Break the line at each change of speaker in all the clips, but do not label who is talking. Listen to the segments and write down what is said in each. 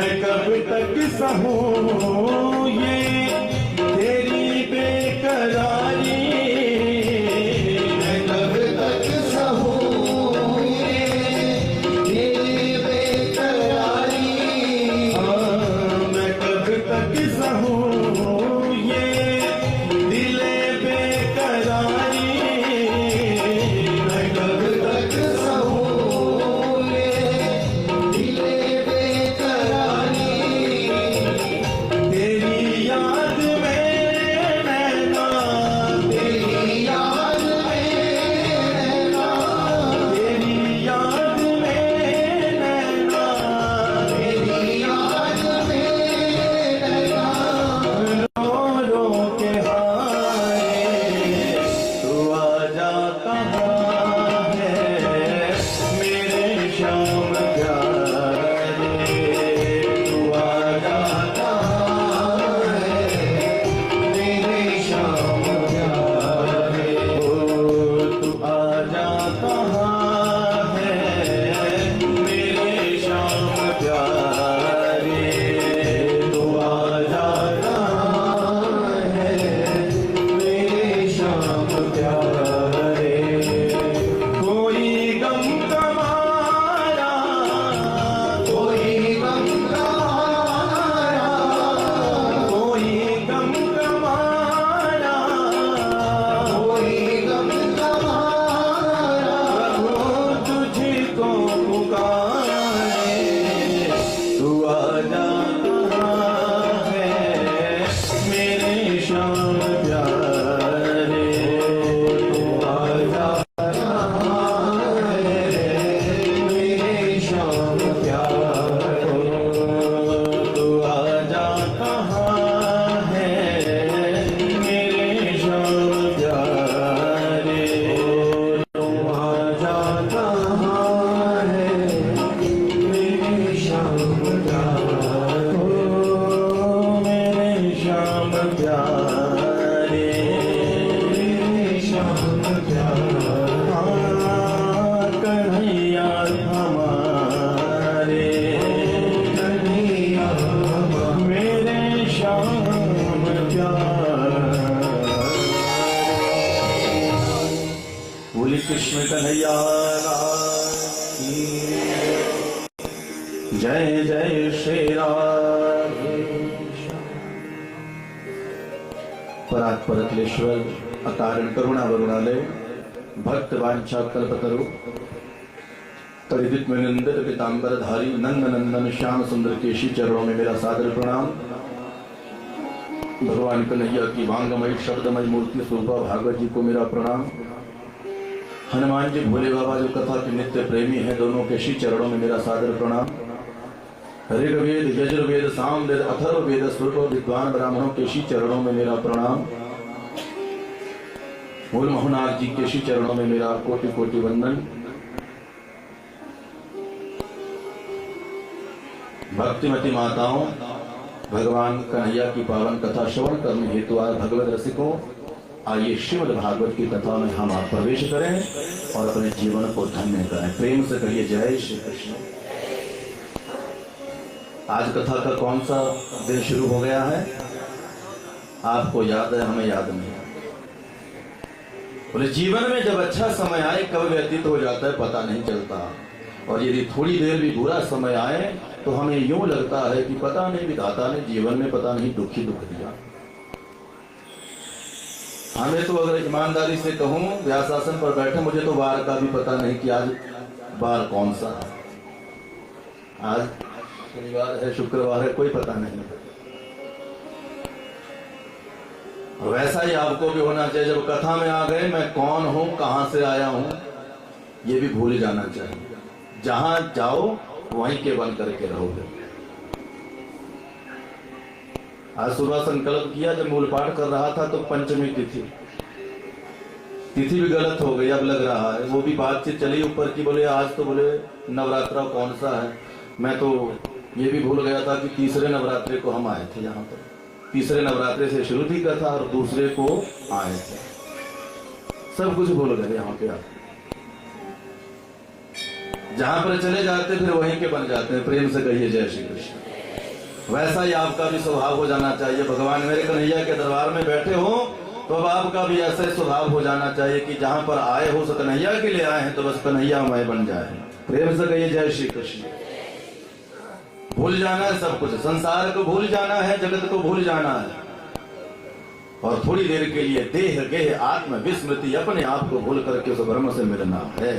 मैं कब तक सहूं ये तेरी बेकरारी, मैं कब तक सहूं ये तेरी बेकरारी, मैं कब तक सहूं ये दिले बेकरारी, मैं कब तक सहूं ये दिले बेकरारी, तेरी याद में नैना, तेरी याद में नैना, तेरी याद में नैना, तेरी याद में नैना, रो रो के हाय तू आजा कहाँ है मेरे श्याम प्यारे, तू आजा कहाँ है मेरे श्याम प्यारे, ओ तू आजा कहाँ है मेरे श्याम प्यारे, तू आजा कहाँ है मेरे श्याम प्यारे, कोई गम कमारा, कोई गम कमारा, कोई गम कमारा, कोई गम कमारा, प्रभु तुझको पुकारे, तू आजा कहाँ है मेरे श्याम प्यारे, तू आजा कहाँ है मेरे श्याम प्यारे, तू आजा कहाँ है मेरे श्याम प्यारे, तू आजा कहाँ है मेरे श्याम प्यारे, मेरे श्याम प्यारे, मेरे श्याम प्यारे, कन्हैया हमारे, कन्हैया मेरे श्याम प्यारे। बोली कृष्ण कन्हैया लाल की जय, जय श्री राधे। परात्पर अखिलेश्वर अकारण करुणा वरुणालय भक्त वांछा कल्पतरु तड़िदित में नंदित पीतांबर धारी नंद नंदन श्याम सुंदर केशी चरणों में मेरा सादर प्रणाम। भगवान कन्हैया की वांगमयी शब्दमयी मूर्ति स्वरूपा भागवत जी को मेरा प्रणाम। हनुमान जी भोले बाबा जो कथा के नित्य प्रेमी हैं, दोनों के श्री चरणों में मेरा सादर प्रणाम। ऋग्वेद यजुर्वेद सामवेद अथर्ववेद स्वरूप विद्वान ब्राह्मणों के श्री चरणों में मेरा प्रणाम। मूल मोहनाथ जी के श्री चरणों में मेरा कोटि कोटि वंदन। भक्तिमती माताओं, भगवान कन्हैया की पावन कथा श्रवण करने हेतु आए भगवत रसिकों, आइए श्रीमद् भागवत की कथा में हम आप प्रवेश करें और अपने जीवन को धन्य करें। प्रेम से कहिए जय श्री कृष्ण। आज कथा का कौन सा दिन शुरू हो गया है? आपको याद है, हमें याद नहीं है। बोले जीवन में जब अच्छा समय आए कब व्यतीत हो जाता है पता नहीं चलता, और यदि थोड़ी देर भी बुरा समय आए तो हमें यूं लगता है कि पता नहीं विधाता ने जीवन में पता नहीं दुख ही दुख दिया। हमें तो अगर ईमानदारी से कहूं, व्यासासन पर बैठे मुझे तो वार का भी पता नहीं कि आज वार कौन सा है। आज शनिवार है, शुक्रवार है, कोई पता नहीं। वैसा ही आपको भी होना चाहिए। जब कथा में आ गए मैं कौन हूं, कहां से आया हूं, ये भी भूल जाना चाहिए। जहां जाओ वहीं के बन करके रहोगे। आज सुबह संकल्प किया, जब मूल पाठ कर रहा था तो पंचमी तिथि भी गलत हो गई। अब लग रहा है वो भी बातचीत चली ऊपर की, बोले आज तो बोले नवरात्रा कौन सा है। मैं तो ये भी भूल गया था कि तीसरे नवरात्रे को हम आए थे यहाँ पर। तीसरे नवरात्रे से शुरू थी कथा और दूसरे को आए थे। सब कुछ भूल गए यहाँ पे। आप जहां पर चले जाते फिर वहीं के बन जाते हैं। प्रेम से कहिए जय श्री कृष्ण। वैसा ही आपका भी स्वभाव हो जाना चाहिए। भगवान मेरे कन्हैया के दरबार में बैठे हो तो अब आपका भी ऐसा ही स्वभाव हो जाना चाहिए कि जहां पर आए हो सो कन्हैया के लिए आए हैं तो बस कन्हैया मय बन जाए। प्रेम से कहिए जय श्री कृष्ण। भूल जाना है सब कुछ, संसार को भूल जाना है, जगत को भूल जाना है और थोड़ी देर के लिए देह गेह आत्म विस्मृति अपने आप को भूल करके उस ब्रह्म से मिलना है।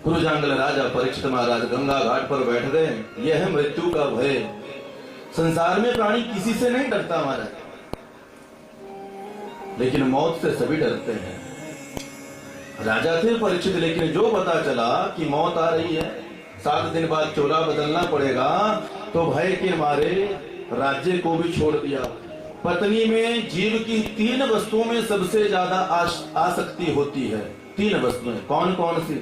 कुरुजांगल राजा परीक्षित महाराज गंगा घाट पर बैठ गए। यह है मृत्यु का भय। संसार में प्राणी किसी से नहीं डरता महाराज, लेकिन मौत से सभी डरते हैं। राजा थे परीक्षित, लेकिन जो पता चला कि मौत आ रही है, 7 दिन बाद चोला बदलना पड़ेगा, तो भय के मारे राज्य को भी छोड़ दिया। पत्नी में जीव की 3 वस्तुओं में सबसे ज्यादा आसक्ति होती है। 3 वस्तुएं कौन कौन सी?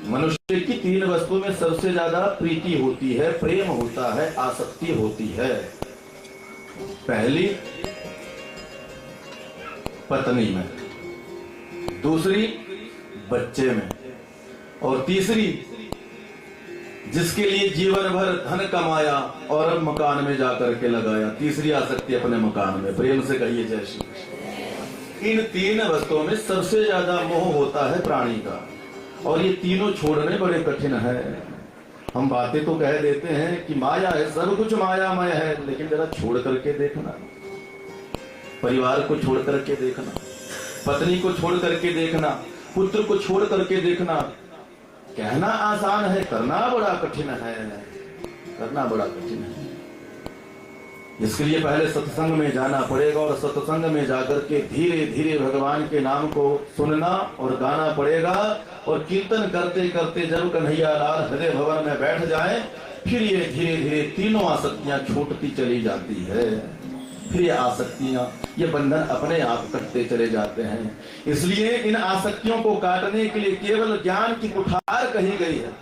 मनुष्य की 3 वस्तुओं में सबसे ज्यादा प्रीति होती है, प्रेम होता है, आसक्ति होती है। पहली पत्नी में, दूसरी बच्चे में, और तीसरी जिसके लिए जीवन भर धन कमाया और अब मकान में जाकर के लगाया। तीसरी आसक्ति अपने मकान में। प्रेम से कहिए जय श्री कृष्ण। इन 3 वस्तुओं में सबसे ज्यादा मोह होता है प्राणी का, और ये तीनों छोड़ने बड़े कठिन है। हम बातें तो कह देते हैं कि माया है, सब कुछ मायामय है, लेकिन जरा छोड़ करके देखना। परिवार को छोड़ करके देखना, पत्नी को छोड़ करके देखना, पुत्र को छोड़ करके देखना। कहना आसान है, करना बड़ा कठिन है। करना बड़ा कठिन है। इसके लिए पहले सत्संग में जाना पड़ेगा और सत्संग में जाकर के धीरे धीरे भगवान के नाम को सुनना और गाना पड़ेगा। और कीर्तन करते करते जब कन्हैया लाल हृदय भवन में बैठ जाए, फिर ये धीरे धीरे तीनों आसक्तियां छूटती चली जाती है। फिर ये आसक्तियां, ये बंधन अपने आप कटते चले जाते हैं। इसलिए इन आसक्तियों को काटने के लिए केवल ज्ञान की कुठार कही गई है।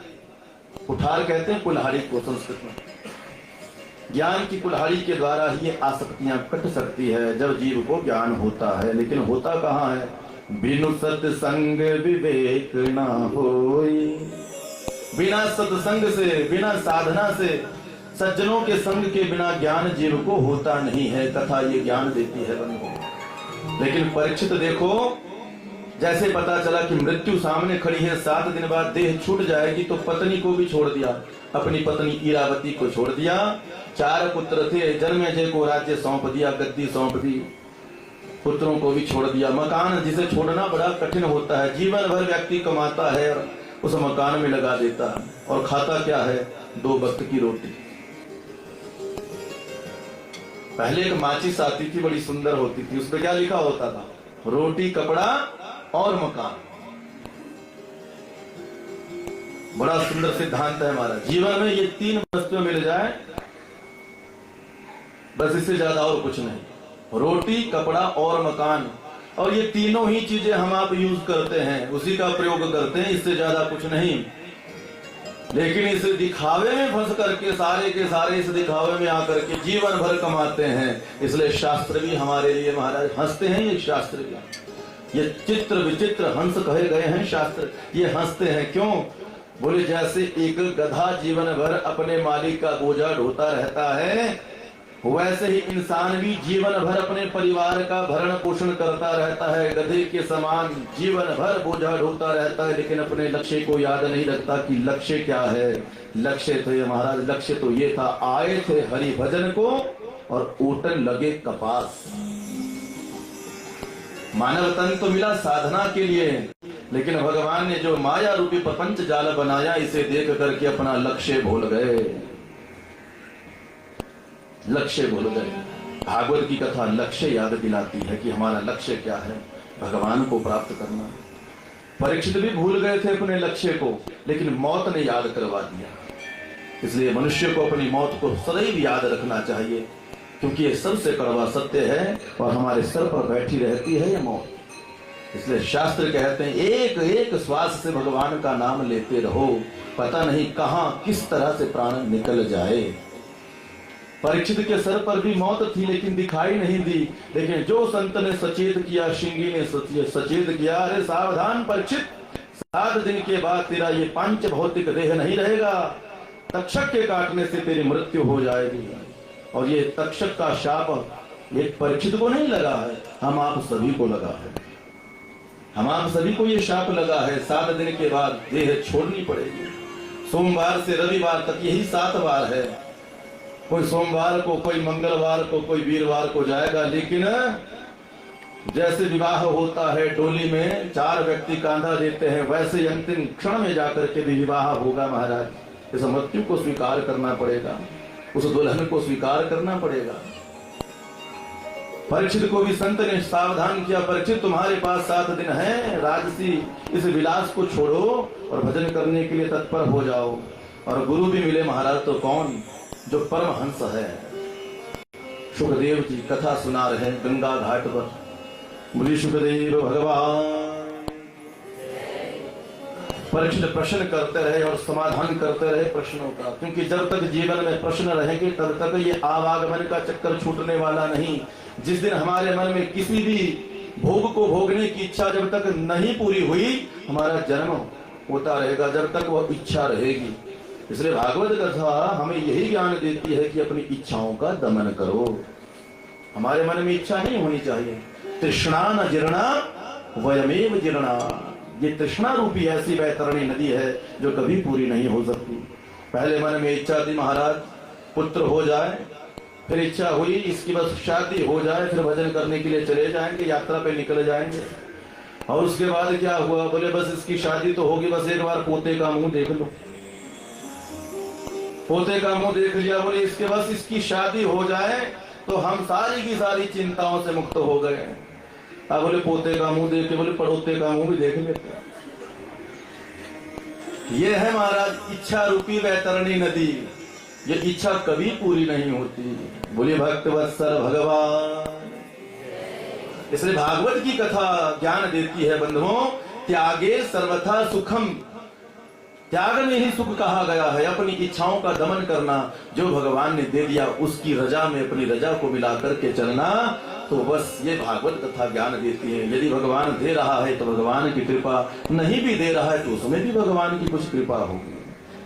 कुठार कहते हैं कुल्हाड़ी को संस्कृत में। ज्ञान की कुल्हाड़ी के द्वारा ही ये आसक्तियां कट सकती है, जब जीव को ज्ञान होता है। लेकिन होता कहाँ है? बिनु सत्संग विवेक ना होई। बिना सत्संग से, बिना साधना से, सज्जनों के संग के बिना ज्ञान जीव को होता नहीं है। कथा ये ज्ञान देती है बंधु। लेकिन परीक्षित देखो, जैसे पता चला कि मृत्यु सामने खड़ी है, 7 दिन बाद देह छूट जाएगी, तो पत्नी को भी छोड़ दिया। अपनी पत्नी इरावती को छोड़ दिया। 4 पुत्र थे, जन्मेजय को राज्य सौंप दिया, गद्दी सौंप दी, पुत्रों को भी छोड़ दिया। मकान जिसे छोड़ना बड़ा कठिन होता है, जीवन भर व्यक्ति कमाता है और उस मकान में लगा देता है, और खाता क्या है? 2 वक्त की रोटी। पहले एक माचिस आती थी, बड़ी सुंदर होती थी, उस पर क्या लिखा होता था? रोटी, कपड़ा और मकान। बड़ा सुंदर सिद्धांत है हमारा। जीवन में ये 3 वस्तुएं मिल जाए, बस इससे ज्यादा और कुछ नहीं। रोटी, कपड़ा और मकान, और ये तीनों ही चीजें हम आप यूज करते हैं, उसी का प्रयोग करते हैं, इससे ज्यादा कुछ नहीं। लेकिन इस दिखावे में फंस करके सारे के सारे इस दिखावे में आकर के जीवन भर कमाते हैं। इसलिए शास्त्र भी हमारे लिए महाराज हंसते हैं। ये शास्त्र भी, ये चित्र विचित्र हंस कहे गए हैं शास्त्र। ये हंसते हैं क्यों? बोले जैसे एक गधा जीवन भर अपने मालिक का बोझा ढोता रहता है, वैसे ही इंसान भी जीवन भर अपने परिवार का भरण पोषण करता रहता है। गधे के समान जीवन भर बोझा ढोता रहता है, लेकिन अपने लक्ष्य को याद नहीं रखता कि लक्ष्य क्या है। लक्ष्य तो ये महाराज, लक्ष्य तो ये था, आए थे हरि भजन को और ऊटन लगे कपास। मानव तन तो मिला साधना के लिए, लेकिन भगवान ने जो माया रूपी प्रपंच जाल बनाया, इसे देख करके अपना लक्ष्य भूल गए। लक्ष्य भूल गए। भागवत की कथा लक्ष्य याद दिलाती है कि हमारा लक्ष्य क्या है, भगवान को प्राप्त करना। परीक्षित भी भूल गए थे अपने लक्ष्य को, लेकिन मौत ने याद करवा दिया। इसलिए मनुष्य को अपनी मौत को सदैव याद रखना चाहिए, क्योंकि ये सबसे कड़वा सत्य है और हमारे सर पर बैठी रहती है ये मौत। इसलिए शास्त्र कहते हैं, एक एक श्वास से भगवान का नाम लेते रहो, पता नहीं कहां किस तरह से प्राण निकल जाए। परीक्षित के सर पर भी मौत थी, लेकिन दिखाई नहीं दी। लेकिन जो संत ने सचेत किया, श्रृंगी ने सचेत किया, अरे सावधान परीक्षित, 7 दिन के बाद तेरा ये 5 भौतिक देह नहीं रहेगा। तक्षक के काटने से तेरी मृत्यु हो जाएगी। और ये तक्षक का शाप एक परीक्षित को नहीं लगा है, हम आप सभी को लगा है। हम आप सभी को ये शाप लगा है। 7 दिन के बाद देह छोड़नी पड़ेगी। सोमवार से रविवार तक यही 7 बार है। कोई सोमवार को, कोई मंगलवार को, कोई वीरवार को जाएगा, लेकिन जैसे विवाह होता है डोली में 4 व्यक्ति कांधा देते हैं, वैसे ही अंतिम क्षण में जाकर के भी विवाह होगा महाराज। इस मृत्यु को स्वीकार करना पड़ेगा, उस दुल्हन को स्वीकार करना पड़ेगा। परीक्षित को भी संत ने सावधान किया, परीक्षित तुम्हारे पास 7 दिन है, राजसी इस विलास को छोड़ो और भजन करने के लिए तत्पर हो जाओ। और गुरु भी मिले महाराज, तो कौन, जो परमहंस है। सुखदेव जी कथा सुना रहे गंगा घाट पर। बोलिए सुखदेव भगवान। परीक्षित प्रश्न करते रहे और समाधान करते रहे प्रश्नों का, क्योंकि जब तक जीवन में प्रश्न रहेंगे तब तक ये आवागमन का चक्कर छूटने वाला नहीं। जिस दिन हमारे मन में किसी भी भोग को भोगने की इच्छा जब तक नहीं पूरी हुई, हमारा जन्म होता रहेगा जब तक वह इच्छा रहेगी। इसलिए भागवत कथा हमें यही ज्ञान देती है कि अपनी इच्छाओं का दमन करो। हमारे मन में इच्छा नहीं होनी चाहिए। तृष्णा न जीर्णा वयमेव जीर्णा। ये तृष्णा रूपी ऐसी वैतरणी नदी है जो कभी पूरी नहीं हो सकती। पहले मन में इच्छा थी महाराज पुत्र हो जाए, फिर इच्छा हुई इसकी बस शादी हो जाए, फिर भजन करने के लिए चले जाएंगे, यात्रा पे निकल जाएंगे। और उसके बाद क्या हुआ, बोले बस इसकी शादी तो होगी, बस एक बार पोते का मुंह देख लो। पोते का मुंह देख लिया, बोले इसके बस इसकी शादी हो जाए तो हम सारी की सारी चिंताओं से मुक्त हो गए। अब बोले पोते का मुंह देख के, बोले पड़ोते का मुंह भी देख लेते। ये है महाराज इच्छा रूपी वैतरणी नदी। ये इच्छा कभी पूरी नहीं होती। बोले भक्त वत्सल भगवान। इसलिए भागवत की कथा ज्ञान देती है बंधुओं, त्यागे सर्वथा सुखम। त्याग में ही सुख कहा गया है। अपनी इच्छाओं का दमन करना, जो भगवान ने दे दिया उसकी रजा में अपनी रजा को मिला करके चलना, तो बस ये भागवत कथा ज्ञान देती है। यदि भगवान दे रहा है तो भगवान की कृपा, नहीं भी दे रहा है तो उसमें भी भगवान की कुछ कृपा होगी।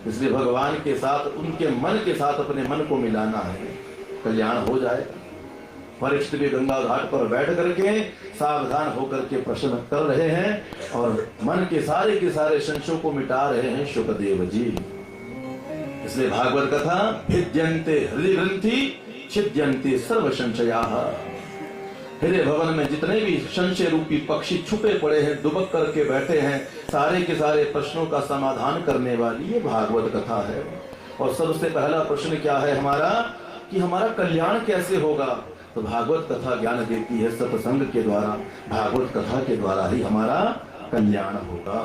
इसलिए भगवान के साथ, उनके मन के साथ अपने मन को मिलाना है, कल्याण हो जाए। परीक्षित भी गंगा घाट पर बैठ करके सावधान होकर के प्रश्न कर रहे हैं और मन के सारे संशयों को मिटा रहे हैं सुखदेव जी। इसलिए भागवत कथा भिद्यन्ते हृदय ग्रंथि छिद्यन्ते सर्व संशयाः। हृदय भवन में जितने भी संशय रूपी पक्षी छुपे पड़े हैं, दुबक करके बैठे हैं, सारे के सारे प्रश्नों का समाधान करने वाली ये भागवत कथा है। और सबसे पहला प्रश्न क्या है हमारा, कि हमारा कल्याण कैसे होगा। तो भागवत कथा ज्ञान देती है, सत्संग के द्वारा, भागवत कथा के द्वारा ही हमारा कल्याण होगा।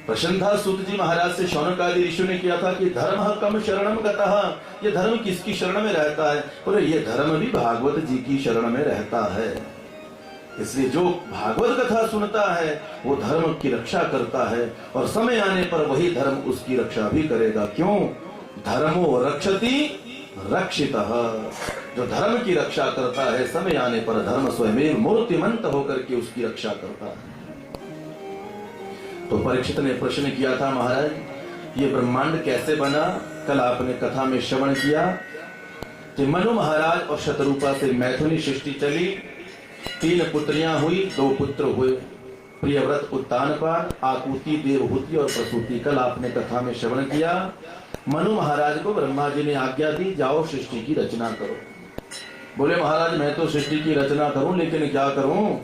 प्रश्न था सूत जी महाराज से शौनक आदि ऋषि ने किया था कि धर्म कम शरणम गतः। ये धर्म किसकी शरण में रहता है। बोले ये धर्म भी भागवत जी की शरण में रहता है। इसलिए जो भागवत कथा सुनता है वो धर्म की रक्षा करता है, और समय आने पर वही धर्म उसकी रक्षा भी करेगा। क्यों, धर्मो रक्षति रक्षितः। जो धर्म की रक्षा करता है, समय आने पर धर्म स्वयं मूर्तिमंत होकर के उसकी रक्षा करता है। तो परीक्षित ने प्रश्न किया था, महाराज ये ब्रह्मांड कैसे बना। कल आपने कथा में श्रवण किया कि मनु महाराज और शतरूपा से मैथुनी सृष्टि चली। 3 पुत्रियां हुई, 2 पुत्र हुए, प्रियव्रत उत्तानपाद, आकुति देवहूति और प्रसूति। कल आपने कथा में श्रवण किया। मनु महाराज को ब्रह्मा जी ने आज्ञा दी, जाओ सृष्टि की रचना करो। बोले महाराज मैं तो सृष्टि की रचना करूं, लेकिन क्या करूं,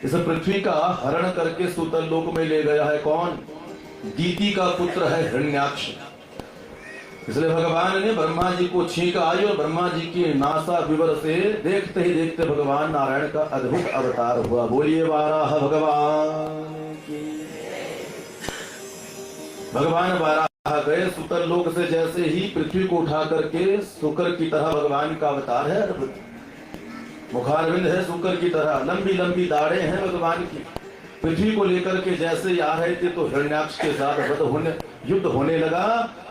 इस पृथ्वी का हरण करके सूतल लोक में ले गया है कौन, दीति का पुत्र है हिरण्याक्ष। इसलिए भगवान ने ब्रह्मा जी को छींक आई और ब्रह्मा जी की नासा विवर से देखते ही देखते भगवान नारायण का अद्भुत अवतार हुआ। बोलिए वाराह भगवान की। भगवान वाराह गए सूतल लोक से, जैसे ही पृथ्वी को उठा करके शुक्र की तरह भगवान का अवतार है। अद्भुत मुखारविंद है शुक्र की तरह, लंबी लंबी दाढ़ें हैं भगवान की। पृथ्वी को लेकर के जैसे ही आ रहे थे तो हिरण्याक्ष के साथ युद्ध होने लगा,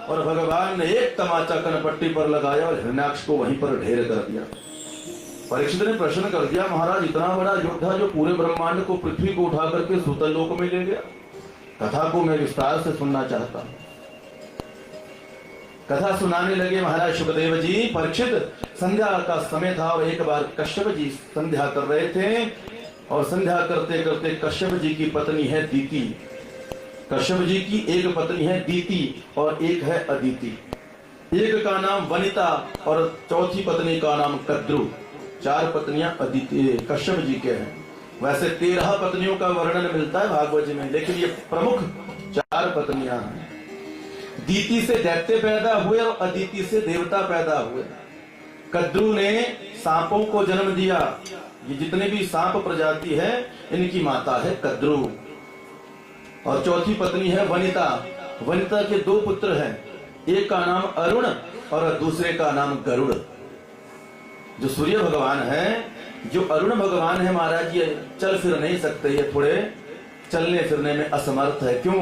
और भगवान ने एक तमाचा कनपट्टी पर लगाया और हिरण्याक्ष को वहीं पर ढेर कर दिया। परीक्षित ने प्रश्न कर दिया, महाराज इतना बड़ा योद्धा जो पूरे ब्रह्मांड को, पृथ्वी को उठा करके सूतल लोक में ले गया, कथा को मैं विस्तार से सुनना चाहता हूं। कथा सुनाने लगे महाराज सुखदेव जी। परीक्षित, संध्या का समय था और एक बार कश्यप जी संध्या कर रहे थे और संध्या करते करते कश्यप जी की पत्नी है दीति। कश्यप जी की एक पत्नी है दीति और एक है अदिति। एक का नाम वनिता और चौथी पत्नी का नाम कद्रु। 4 पत्नियां अदिति कश्यप जी के हैं। वैसे 13 पत्नियों का वर्णन मिलता है भागवत जी में, लेकिन ये प्रमुख 4 पत्नियां हैं। दीति से दैत्य पैदा हुए और अदिति से देवता पैदा हुए। कद्रु ने सांपों को जन्म दिया। ये जितने भी सांप प्रजाति है इनकी माता है कद्रु। और चौथी पत्नी है वनिता। वनिता के 2 पुत्र हैं, एक का नाम अरुण और दूसरे का नाम गरुड़। जो सूर्य भगवान है, जो अरुण भगवान है महाराज, ये चल फिर नहीं सकते, ये थोड़े चलने फिरने में असमर्थ है। क्यों?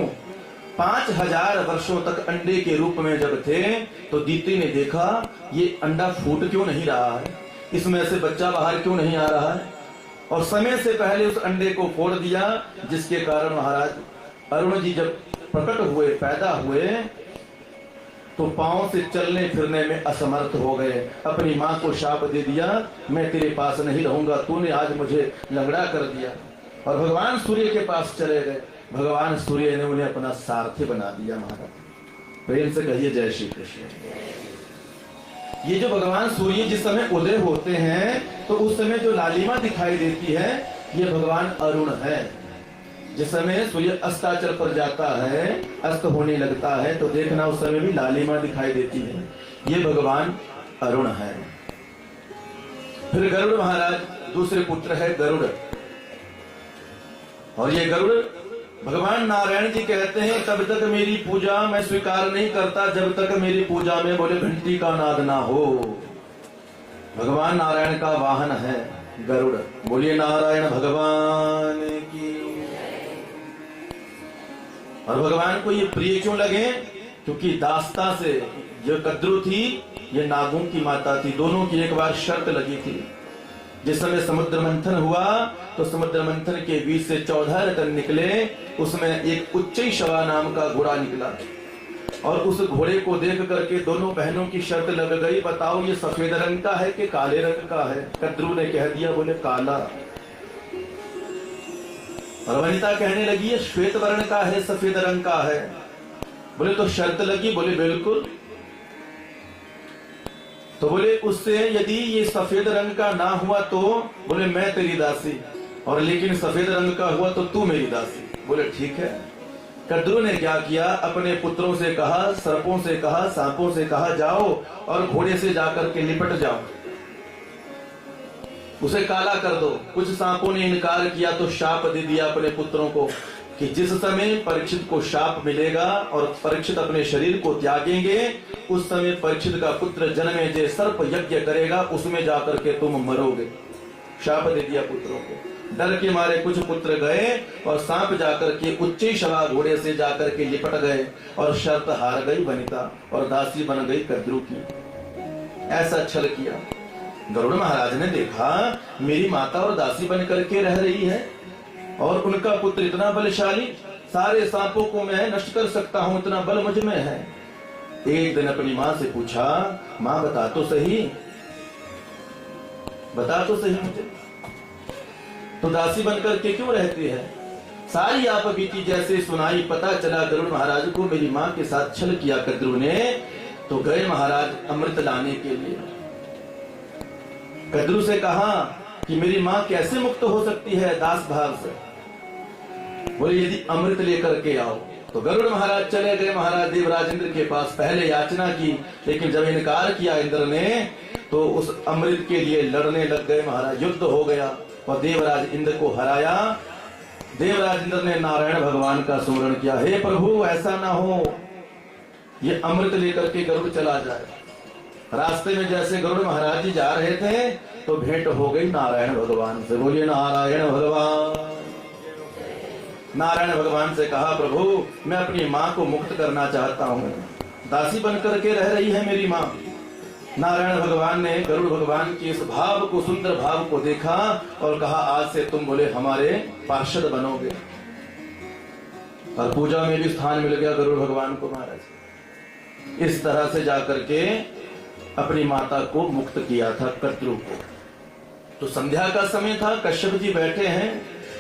5000 वर्षों तक अंडे के रूप में जब थे तो दीति ने देखा ये अंडा फूट क्यों नहीं रहा है, इसमें से बच्चा बाहर क्यों नहीं आ रहा है, और समय से पहले उस अंडे को फोड़ दिया, जिसके कारण महाराज अरुण जी जब प्रकट हुए, पैदा हुए, तो पांव से चलने फिरने में असमर्थ हो गए। अपनी मां को शाप दे दिया, मैं तेरे पास नहीं रहूंगा, तूने आज मुझे लंगड़ा कर दिया। और भगवान सूर्य के पास चले गए। भगवान सूर्य ने उन्हें अपना सारथी बना दिया। महाराज प्रेम से कहिए जय श्री कृष्ण। ये जो भगवान सूर्य जिस समय उदय होते हैं तो उस समय जो लालिमा दिखाई देती है ये भगवान अरुण है। जिस समय सूर्य अस्ताचल पर जाता है, अस्त होने लगता है, तो देखना उस समय भी लालिमा दिखाई देती है, ये भगवान अरुण है। फिर गरुड़ महाराज, दूसरे पुत्र है गरुड़। और ये गरुड़ भगवान नारायण जी कहते हैं तब तक मेरी पूजा मैं स्वीकार नहीं करता जब तक मेरी पूजा में बोले घंटी का नाद ना हो। भगवान नारायण का वाहन है गरुड़। बोलिए नारायण भगवान की। और भगवान को ये प्रिय क्यों लगे? क्योंकि दास्ता से जो कद्रु थी ये नागों की माता थी। दोनों की एक बार शर्त लगी थी। जिस समय समुद्र मंथन हुआ तो समुद्र मंथन के बीच से 14 रतन निकले, उसमें एक उच्चैःश्रवा नाम का घोड़ा निकला और उस घोड़े को देख करके दोनों बहनों की शर्त लग गई, बताओ ये सफेद रंग का है कि काले रंग का है? कद्रु ने कह दिया बोले काला। और वनिता कहने लगी ये श्वेत वर्ण का है, सफेद रंग का है। बोले तो शर्त लगी? बोले बिल्कुल। तो बोले उससे यदि ये सफेद रंग का ना हुआ तो बोले मैं तेरी दासी, और लेकिन सफेद रंग का हुआ तो तू मेरी दासी। बोले ठीक है। कद्रु ने क्या किया, अपने पुत्रों से कहा, सर्पों से कहा, सांपों से कहा जाओ और घोड़े से जाकर के लिपट जाओ, उसे काला कर दो। कुछ सांपों ने इनकार किया तो शाप दे दिया अपने पुत्रों को कि जिस समय परीक्षित को शाप मिलेगा और परीक्षित अपने शरीर को त्यागेंगे उस समय परीक्षित का पुत्र जन्मेजय सर्प यज्ञ करेगा, उसमें जाकर के तुम मरोगे। शाप दे दिया पुत्रों को। डर के मारे कुछ पुत्र गए और सांप जाकर के उच्चैःश्रवा घोड़े से जाकर के लिपट गए और शर्त हार गई वनिता और दासी बन गई कद्रु की। ऐसा छल किया। गरुड़ महाराज ने देखा मेरी माता और दासी बन करके रह रही है और उनका पुत्र इतना बलशाली, सारे सांपों को मैं नष्ट कर सकता हूं, इतना बल मुझ में है। एक दिन अपनी मां से पूछा, मां बता तो सही, बता तो सही मुझे, तो दासी बनकर के क्यों रहती है? सारी आप बीती जैसे सुनाई। पता चला गरुड़ महाराज को मेरी मां के साथ छल किया कद्रु ने। तो गए महाराज अमृत लाने के लिए। कद्रु से कहा कि मेरी मां कैसे मुक्त हो सकती है दास भाव से? बोले यदि अमृत लेकर के आओ। तो गरुड़ महाराज चले गए महाराज देवराज इंद्र के पास। पहले याचना की, लेकिन जब इनकार किया इंद्र ने तो उस अमृत के लिए लड़ने लग गए महाराज। युद्ध हो गया और देवराज इंद्र को हराया। देवराज इंद्र ने नारायण भगवान का स्मरण किया, हे प्रभु ऐसा ना हो ये अमृत लेकर के गरुड़ चला जाए। रास्ते में जैसे गरुड़ महाराज जी जा रहे थे तो भेंट हो गई नारायण भगवान से। बोलिए नारायण भगवान। नारायण भगवान से कहा, प्रभु मैं अपनी मां को मुक्त करना चाहता हूं, दासी बनकर के रह रही है मेरी मां। नारायण भगवान ने गरुड़ भगवान के इस भाव को, सुंदर भाव को देखा और कहा आज से तुम बोले हमारे पार्षद बनोगे। और पूजा में भी स्थान मिल गया गरुड़ भगवान को महाराज। इस तरह से जाकर के अपनी माता को मुक्त किया था कत्रु को। तो संध्या का समय था, कश्यप जी बैठे हैं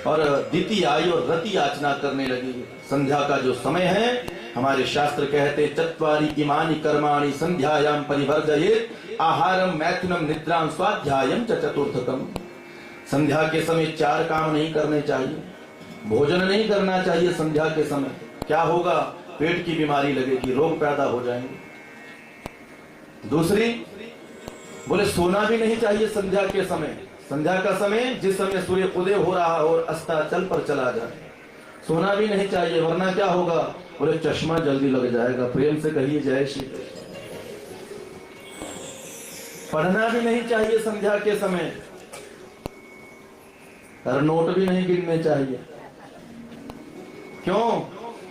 और दीति आई और रति याचना करने लगी। संध्या का जो समय है, हमारे शास्त्र कहते चत्वारि इमानि कर्माणि संध्यायाम परिवर्जयेत् आहारम मैथुनम निद्राम स्वाध्यायम च चतुर्थकम। संध्या के समय 4 काम नहीं करने चाहिए। भोजन नहीं करना चाहिए संध्या के समय। क्या होगा? पेट की बीमारी लगेगी, रोग पैदा हो जाएंगे। दूसरी, बोले सोना भी नहीं चाहिए संध्या के समय। संध्या का समय जिस समय सूर्य उदय हो रहा और अस्ताचल पर चला जाए, सोना भी नहीं चाहिए, वरना क्या होगा? बोले चश्मा जल्दी लग जाएगा। प्रेम से कहिए जय श्री कृष्ण। पढ़ना भी नहीं चाहिए संध्या के समय, और नोट भी नहीं गिनने चाहिए। क्यों?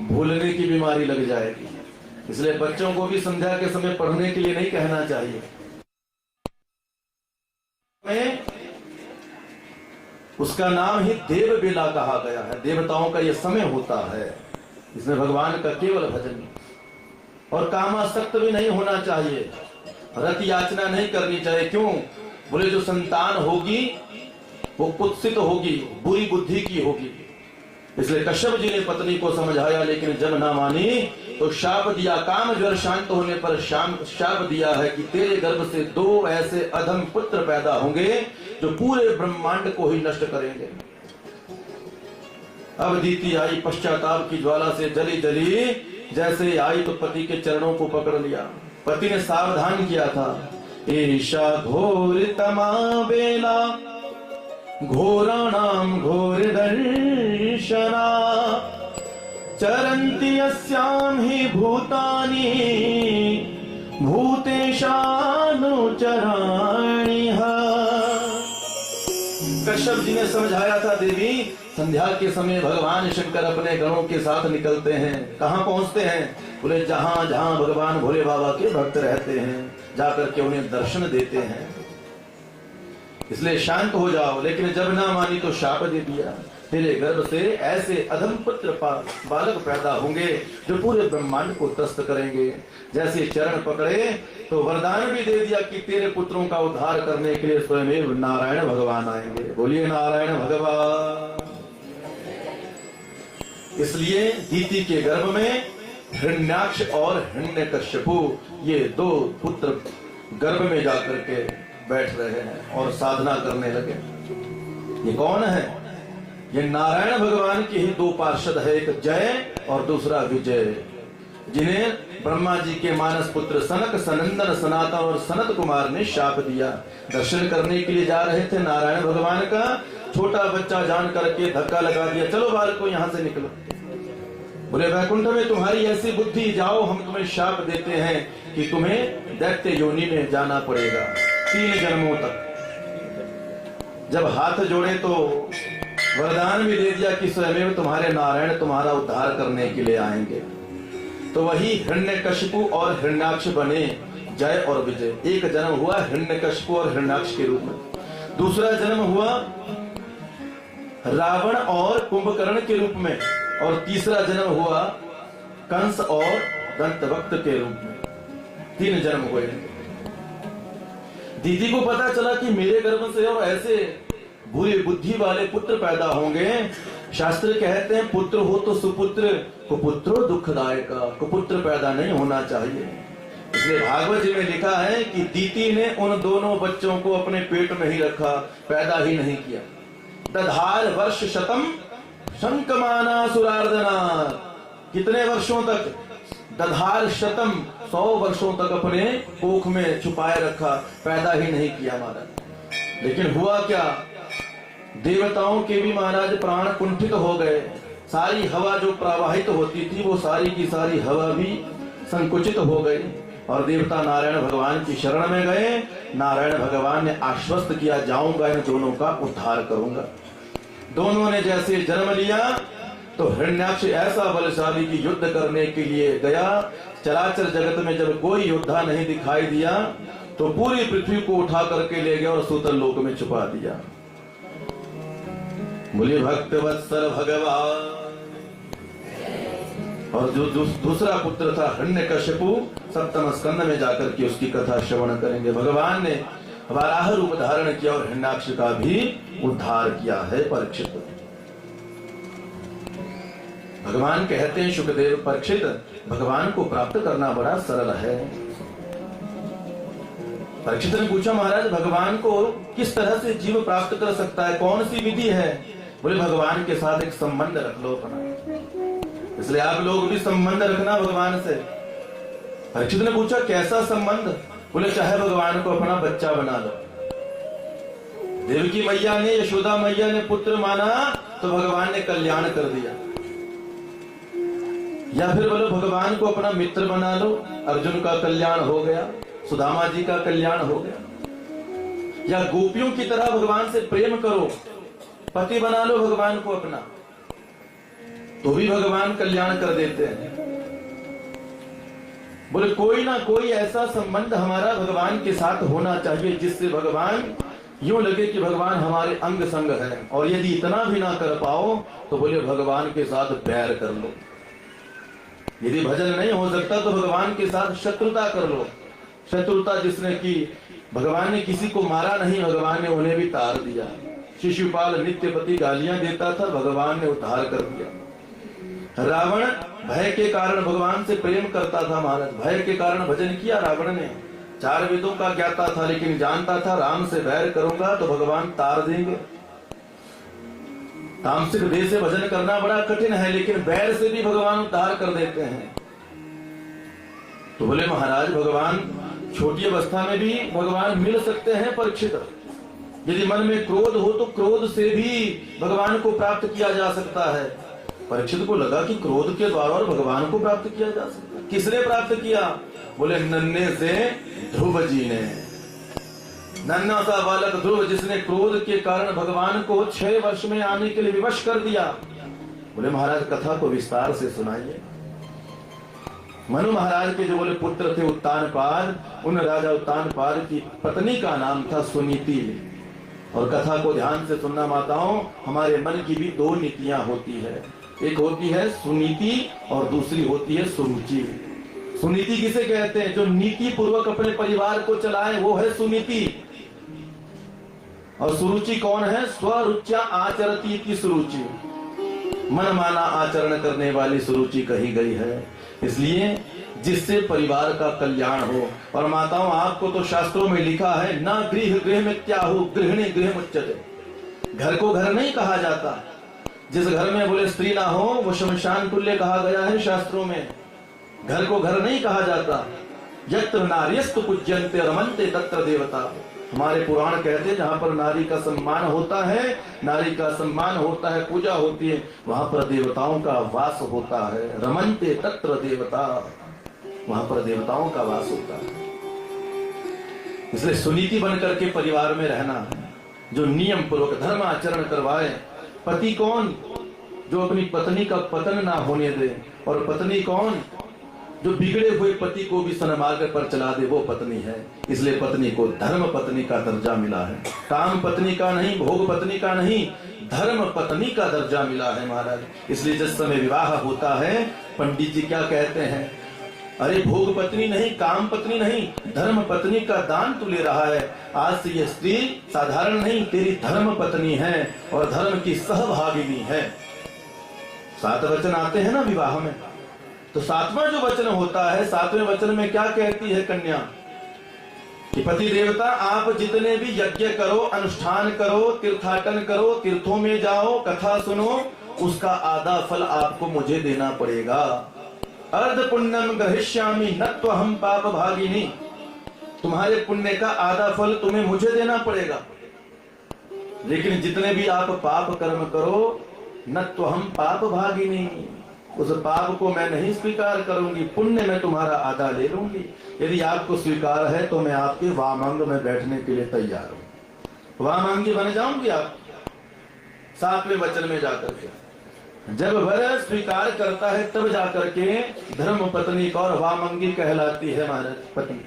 भूलने की बीमारी लग जाएगी। इसलिए बच्चों को भी संध्या के समय पढ़ने के लिए नहीं कहना चाहिए। उसका नाम ही देव बेला कहा गया है। देवताओं का यह समय होता है, इसमें भगवान का केवल भजन। और कामासक्त भी नहीं होना चाहिए, रति याचना नहीं करनी चाहिए। क्यों? बोले जो संतान होगी वो कुत्सित होगी, बुरी बुद्धि की होगी। इसलिए कश्यप जी ने पत्नी को समझाया, लेकिन जब ना मानी तो शाप दिया। काम ज्वर शांत होने पर शाप दिया है कि तेरे गर्भ से 2 ऐसे अधम पुत्र पैदा होंगे जो पूरे ब्रह्मांड को ही नष्ट करेंगे। अब दीति आई, पश्चाताप की ज्वाला से जली जली। जैसे आई तो पति के चरणों को पकड़ लिया। पति ने सावधान किया था, ईशा घोर तमा बेला घोराणाम घोर दर्शना चरन्ति यस्याम हि भूतानि भूतेशानुचराणिः। कश्यप जी ने समझाया था, देवी संध्या के समय भगवान शंकर अपने गणों के साथ निकलते हैं। कहाँ पहुंचते हैं? बोले जहां जहां भगवान भोले बाबा के भक्त रहते हैं, जाकर के उन्हें दर्शन देते हैं। इसलिए शांत हो जाओ। लेकिन जब ना मानी तो शाप दे दिया, तेरे गर्भ से ऐसे अधम पुत्र बालक पैदा होंगे जो पूरे ब्रह्मांड को त्रस्त करेंगे। जैसे चरण पकड़े तो वरदान भी दे दिया कि तेरे पुत्रों का उद्धार करने के लिए स्वयं नारायण भगवान आएंगे। बोलिए नारायण भगवान। इसलिए दीति के गर्भ में हिरण्याक्ष और हिरण्यकश्यपु ये 2 पुत्र गर्भ में जाकर के बैठ रहे हैं और साधना करने लगे। ये कौन है? ये नारायण भगवान के ही 2 पार्षद है, एक जय और दूसरा विजय, जिन्हें ब्रह्मा जी के मानस पुत्र सनक, सनंदन, सनातन और सनत कुमार ने शाप दिया। दर्शन करने के लिए जा रहे थे नारायण भगवान का, छोटा बच्चा जान करके धक्का लगा दिया, चलो बालको यहां से निकलो। बोले वैकुंठ में तुम्हारी ऐसी बुद्धि, जाओ हम तुम्हें शाप देते हैं कि तुम्हें दैत्य योनि में जाना पड़ेगा 3 जन्मों तक। जब हाथ जोड़े तो वरदान भी दे दिया कि स्वयं तुम्हारे नारायण तुम्हारा उद्धार करने के लिए आएंगे। तो वही हिरण्यकशिपु और हिरण्याक्ष बने जय और विजय। एक जन्म हुआ हिरण्यकशिपु और हिरण्याक्ष के रूप में, दूसरा जन्म हुआ रावण और कुंभकर्ण के रूप में, और तीसरा जन्म हुआ कंस और दंतवक्त के रूप में। 3 जन्म हुए। दीदी को पता चला कि मेरे गर्भ से और ऐसे बुरी बुद्धि वाले पुत्र पैदा होंगे। शास्त्र कहते हैं पुत्र हो तो सुपुत्र, कुपुत्रो दुखदायक, कुपुत्र पैदा नहीं होना चाहिए। इसलिए भागवत जी में लिखा है कि दीति ने उन दोनों बच्चों को अपने पेट में ही रखा, पैदा ही नहीं किया। दधार वर्ष शतम शंकमाना सुरार्दना, कितने वर्षों तक? दधार शतम, 100 वर्षों तक अपने कोख में छुपाए रखा, पैदा ही नहीं किया महाराज। लेकिन हुआ क्या? देवताओं के भी महाराज प्राण कुंठित हो गए। सारी हवा जो प्रवाहित होती थी वो सारी की सारी हवा भी संकुचित हो गई, और देवता नारायण भगवान की शरण में गए। नारायण भगवान ने आश्वस्त किया, जाऊंगा इन दोनों का उद्धार करूंगा। दोनों ने जैसे जन्म लिया तो हिरण्याक्ष ऐसा बलशाली कि युद्ध करने के लिए गया। चराचर जगत में जब कोई योद्धा नहीं दिखाई दिया तो पूरी पृथ्वी को उठा करके ले गया और सूतल लोक में छुपा दिया। बोलिए भक्त वत्सल भगवान। और जो दूसरा पुत्र था हिरण्यकशिपु, सप्तम स्कंद में जाकर के उसकी कथा श्रवण करेंगे। भगवान ने वाराह रूप धारण किया और हिरण्याक्ष का भी उद्धार किया है परीक्षित। भगवान कहते हैं शुकदेव, परीक्षित भगवान को प्राप्त करना बड़ा सरल है। परीक्षित ने पूछा, महाराज भगवान को किस तरह से जीव प्राप्त कर सकता है, कौन सी विधि है? बोले भगवान के साथ एक संबंध रख लो अपना। इसलिए आप लोग भी संबंध रखना भगवान से। परीक्षित ने पूछा, कैसा संबंध? बोले चाहे भगवान को अपना बच्चा बना लो। देवकी मैया ने, यशोदा मैया ने पुत्र माना तो भगवान ने कल्याण कर दिया। या फिर बोलो भगवान को अपना मित्र बना लो, अर्जुन का कल्याण हो गया, सुदामा जी का कल्याण हो गया। या गोपियों की तरह भगवान से प्रेम करो, पति बना लो भगवान को अपना, तो भी भगवान कल्याण कर देते हैं। बोले कोई ना कोई ऐसा संबंध हमारा भगवान के साथ होना चाहिए जिससे भगवान यूं लगे कि भगवान हमारे अंग संग है। और यदि इतना भी ना कर पाओ तो बोले भगवान के साथ बैर कर लो। यदि भजन नहीं हो सकता तो भगवान के साथ शत्रुता कर लो। शत्रुता जिसने की, भगवान ने किसी को मारा नहीं, भगवान ने उन्हें भी तार दिया। शिशुपाल नित्यपति गालियां देता था, भगवान ने उद्धार कर दिया। रावण भय के कारण भगवान से प्रेम करता था महाराज, भय के कारण भजन किया रावण ने। 4 वेदों का ज्ञाता था लेकिन जानता था राम से बैर करूंगा तो भगवान तार देंगे। तामसिक देह से भजन करना बड़ा कठिन है लेकिन बैर से भी भगवान उद्धार कर देते हैं। तो बोले महाराज भगवान छोटी अवस्था में भी भगवान मिल सकते हैं परीक्षित। यदि मन में क्रोध हो तो क्रोध से भी भगवान को प्राप्त किया जा सकता है। परीक्षित को लगा कि क्रोध के द्वारा भगवान को प्राप्त किया जा सकता है। किसने प्राप्त किया? बोले नन्हे से ध्रुव जी ने। नन्हा सा बालक ध्रुव जिसने क्रोध के कारण भगवान को 6 वर्ष में आने के लिए विवश कर दिया। बोले महाराज कथा को विस्तार से सुनाइए। मनु महाराज के जो बोले पुत्र थे उत्तानपाद, उन राजा उत्तानपाद की पत्नी का नाम था सुनीति। और कथा को ध्यान से सुनना माताओं, हमारे मन की भी 2 नीतियां होती है। एक होती है सुनीति और दूसरी होती है सुरुचि। सुनीति किसे कहते हैं? जो नीति पूर्वक अपने परिवार को चलाए वो है सुनीति। और सुरुचि कौन है? स्वरुच्या आचरती की सुरुचि, मन माना आचरण करने वाली सुरुचि कही गई है। इसलिए जिससे परिवार का कल्याण हो। और माताओं आपको तो शास्त्रों में लिखा है ना गृह गृह मित्याहु गृहिणी गृह मुच्यते। घर को घर नहीं कहा जाता। जिस घर में बोले स्त्री ना हो वो शमशान तुल्य कहा गया है शास्त्रों में। घर को घर नहीं कहा जाता। यत्र नार्यस्तु पूज्यन्ते रमन्ते तत्र देवता। हमारे पुराण कहते हैं जहाँ पर नारी का सम्मान होता है, नारी का सम्मान होता है, पूजा होती है, वहां पर देवताओं का वास होता है। रमन्ते तत्र देवता, वहां पर देवताओं का वास होता है। इसलिए सुनीति बनकर के परिवार में रहना है, जो नियम पूर्वक धर्म आचरण करवाए। पति कौन? जो अपनी पत्नी का पतन ना होने दे। और पत्नी कौन? जो बिगड़े हुए पति को भी सन्मार्ग पर चला दे, वो पत्नी है। इसलिए पत्नी को धर्म पत्नी का दर्जा मिला है। काम पत्नी का नहीं, भोग पत्नी का नहीं, धर्म पत्नी का दर्जा मिला है महाराज। इसलिए जिस समय विवाह होता है पंडित जी क्या कहते हैं? अरे भोग पत्नी नहीं, काम पत्नी नहीं, धर्म पत्नी का दान तू ले रहा है। आज से ये स्त्री साधारण नहीं, तेरी धर्म पत्नी है और धर्म की सहभागिनी है। 7 वचन आते हैं ना विवाह में, तो 7वां जो वचन होता है, 7वें वचन में क्या कहती है कन्या? कि पति देवता आप जितने भी यज्ञ करो, अनुष्ठान करो, तीर्थाटन करो, तीर्थों में जाओ, कथा सुनो, उसका आधा फल आपको मुझे देना पड़ेगा। अर्ध पुण्यम ग्रहिष्यामि न त्वहं पाप भागिनी। तुम्हारे पुण्य का आधा फल तुम्हें मुझे देना पड़ेगा। लेकिन जितने भी आप पाप कर्म करो, न त्वहं पाप भागिनी, उस पाप को मैं नहीं स्वीकार करूंगी, पुण्य में तुम्हारा आधा ले लूंगी। यदि आपको स्वीकार है तो मैं आपके वामांग में बैठने के लिए तैयार हूं। वामांगी बन जाऊंगी आप 7वें वचन में जाकर के। जब वर स्वीकार करता है तब जाकर के धर्म पत्नी और वामंगी कहलाती है महाराज पत्नी,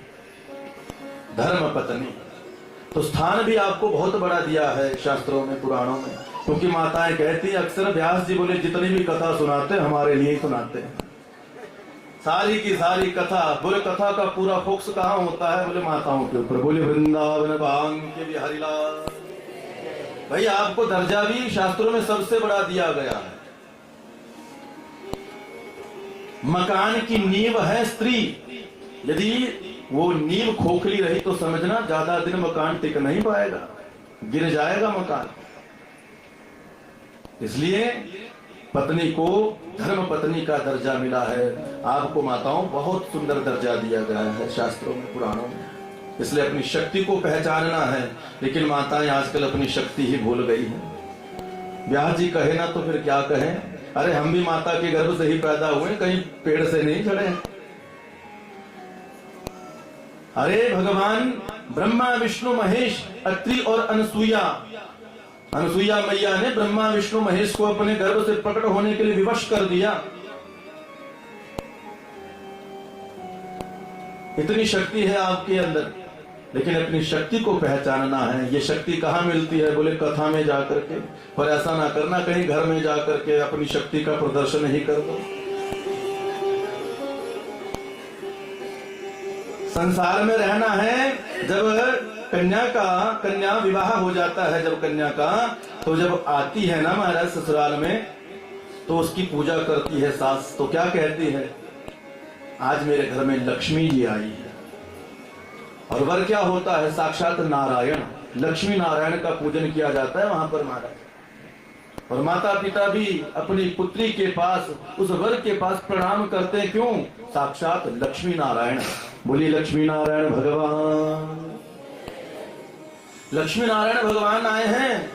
धर्म पत्नी। तो स्थान भी आपको बहुत बड़ा दिया है शास्त्रों में, पुराणों में। क्योंकि माताएं कहती है अक्सर, व्यास जी बोले जितनी भी कथा सुनाते हमारे लिए ही सुनाते हैं। सारी की सारी कथा, बोले कथा का पूरा फोकस कहाँ होता है? बोले माताओं के ऊपर। बोले वृंदावन भांग के बिहारी लाल। भाई आपको दर्जा भी शास्त्रों में सबसे बड़ा दिया गया है। मकान की नींव है स्त्री, यदि वो नींव खोखली रही तो समझना ज्यादा दिन मकान टिक नहीं पाएगा, गिर जाएगा मकान। इसलिए पत्नी को धर्म पत्नी का दर्जा मिला है। आपको माताओं बहुत सुंदर दर्जा दिया गया है शास्त्रों में, पुराणों में। इसलिए अपनी शक्ति को पहचानना है। लेकिन माताएं आजकल अपनी शक्ति ही भूल गई हैं। ब्याह जी कहे ना तो फिर क्या कहें? अरे हम भी माता के गर्भ से ही पैदा हुए, कहीं पेड़ से नहीं चढ़े। अरे भगवान ब्रह्मा विष्णु महेश, अत्रि और अनसुईया मैया ने ब्रह्मा विष्णु महेश को अपने गर्भ से प्रकट होने के लिए विवश कर दिया। इतनी शक्ति है आपके अंदर, लेकिन अपनी शक्ति को पहचानना है। ये शक्ति कहाँ मिलती है? बोले कथा में जाकर के। पर ऐसा ना करना कहीं घर में जाकर के अपनी शक्ति का प्रदर्शन ही कर दो। संसार में रहना है। जब कन्या विवाह हो जाता है, जब कन्या का, तो जब आती है ना महाराज ससुराल में, तो उसकी पूजा करती है सास। तो क्या कहती है? आज मेरे घर में लक्ष्मी जी आई है। और वर क्या होता है? साक्षात नारायण, लक्ष्मी नारायण का पूजन किया जाता है वहां पर महाराज। और माता पिता भी अपनी पुत्री के पास, उस वर के पास प्रणाम करते हैं। क्यों? साक्षात लक्ष्मी नारायण। बोलिए लक्ष्मी नारायण भगवान। लक्ष्मी नारायण भगवान आए हैं,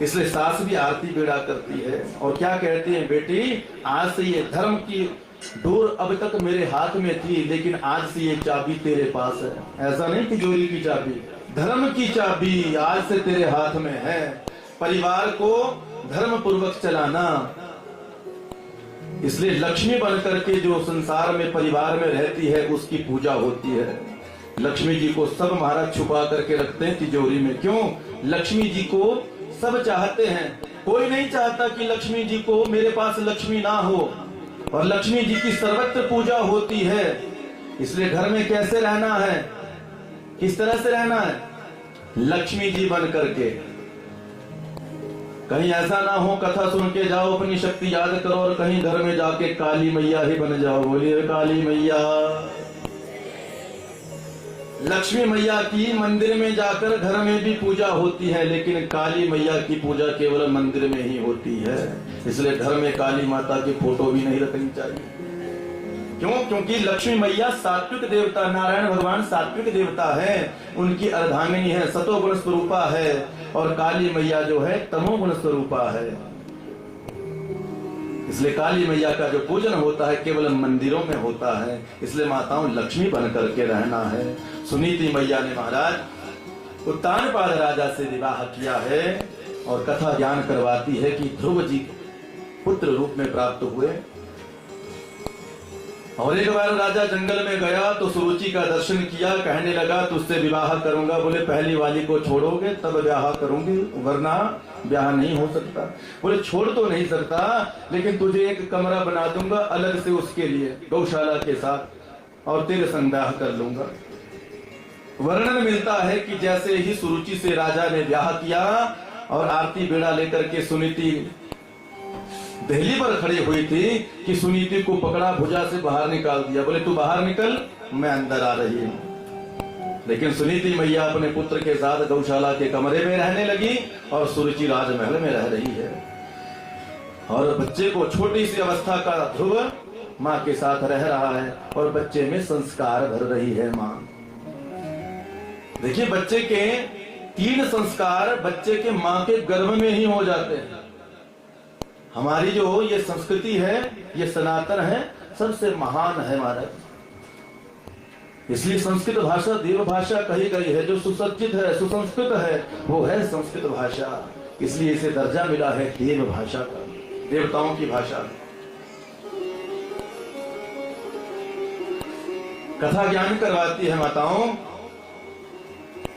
इसलिए सास भी आरती बेड़ा करती है। और क्या कहती है? बेटी आज से ये धर्म की डोर अब तक मेरे हाथ में थी, लेकिन आज से ये चाबी तेरे पास है। ऐसा नहीं तिजोरी की चाबी, धर्म की चाबी आज से तेरे हाथ में है। परिवार को धर्म पूर्वक चलाना। इसलिए लक्ष्मी बनकर के जो संसार में परिवार में रहती है, उसकी पूजा होती है। लक्ष्मी जी को सब महाराज छुपा करके रखते हैं तिजोरी में। क्यों? लक्ष्मी जी को सब चाहते हैं। कोई नहीं चाहता कि लक्ष्मी जी को, मेरे पास लक्ष्मी ना हो। और लक्ष्मी जी की सर्वत्र पूजा होती है। इसलिए घर में कैसे रहना है? किस तरह से रहना है? लक्ष्मी जी बन करके। कहीं ऐसा ना हो कथा सुन के जाओ, अपनी शक्ति याद करो, और कहीं घर में जाके काली मैया ही बन जाओ। बोलिए काली मैया। लक्ष्मी मैया की मंदिर में जाकर घर में भी पूजा होती है, लेकिन काली मैया की पूजा केवल मंदिर में ही होती है। इसलिए घर में काली माता की फोटो भी नहीं रखनी चाहिए। क्यों? क्योंकि लक्ष्मी मैया सात्विक देवता, नारायण भगवान सात्विक देवता है, उनकी अर्धांगिनी है, सतोगुण स्वरूपा है। और काली मैया जो है तमोगुण स्वरूपा है। इसलिए काली मैया का जो पूजन होता है केवल मंदिरों में होता है। इसलिए माताओं लक्ष्मी बन करके रहना है। सुनीति मैया ने महाराज उत्तानपाद राजा से विवाह किया है, और कथा ज्ञान करवाती है कि ध्रुव जी पुत्र रूप में प्राप्त हुए। और एक बार राजा जंगल में गया तो सुरुचि का दर्शन किया, कहने लगा तुझसे विवाह करूंगा। बोले पहली वाली को छोड़ोगे तब ब्याह करूंगी, वरना ब्याह नहीं हो सकता। बोले छोड़ तो नहीं सकता, लेकिन तुझे एक कमरा बना दूंगा अलग से उसके लिए, गौशाला के साथ, और तेरे संग ब्याह कर लूंगा। वर्णन मिलता है कि जैसे ही सुरुचि से राजा ने ब्याह किया और आरती बेड़ा लेकर के सुनीति दहली पर खड़ी हुई थी कि सुनीति को पकड़ा, भुजा से बाहर निकाल दिया। बोले तू बाहर निकल, मैं अंदर आ रही हूँ। लेकिन सुनीति मैया अपने पुत्र के साथ गौशाला के कमरे में रहने लगी, और सुरुचि राजमहल में रह रही है। और बच्चे को, छोटी सी अवस्था का ध्रुव माँ के साथ रह रहा है, और बच्चे में संस्कार भर रही है माँ। देखिए बच्चे के 3 संस्कार बच्चे के माँ के गर्भ में ही हो जाते हैं। हमारी जो ये संस्कृति है, ये सनातन है, सबसे महान है महाराज। इसलिए संस्कृत भाषा देव भाषा कही गई है। जो सुसज्जित है, सुसंस्कृत है, वो है संस्कृत भाषा। इसलिए इसे दर्जा मिला है देव भाषा का, देवताओं की भाषा। कथा ज्ञान करवाती है माताओं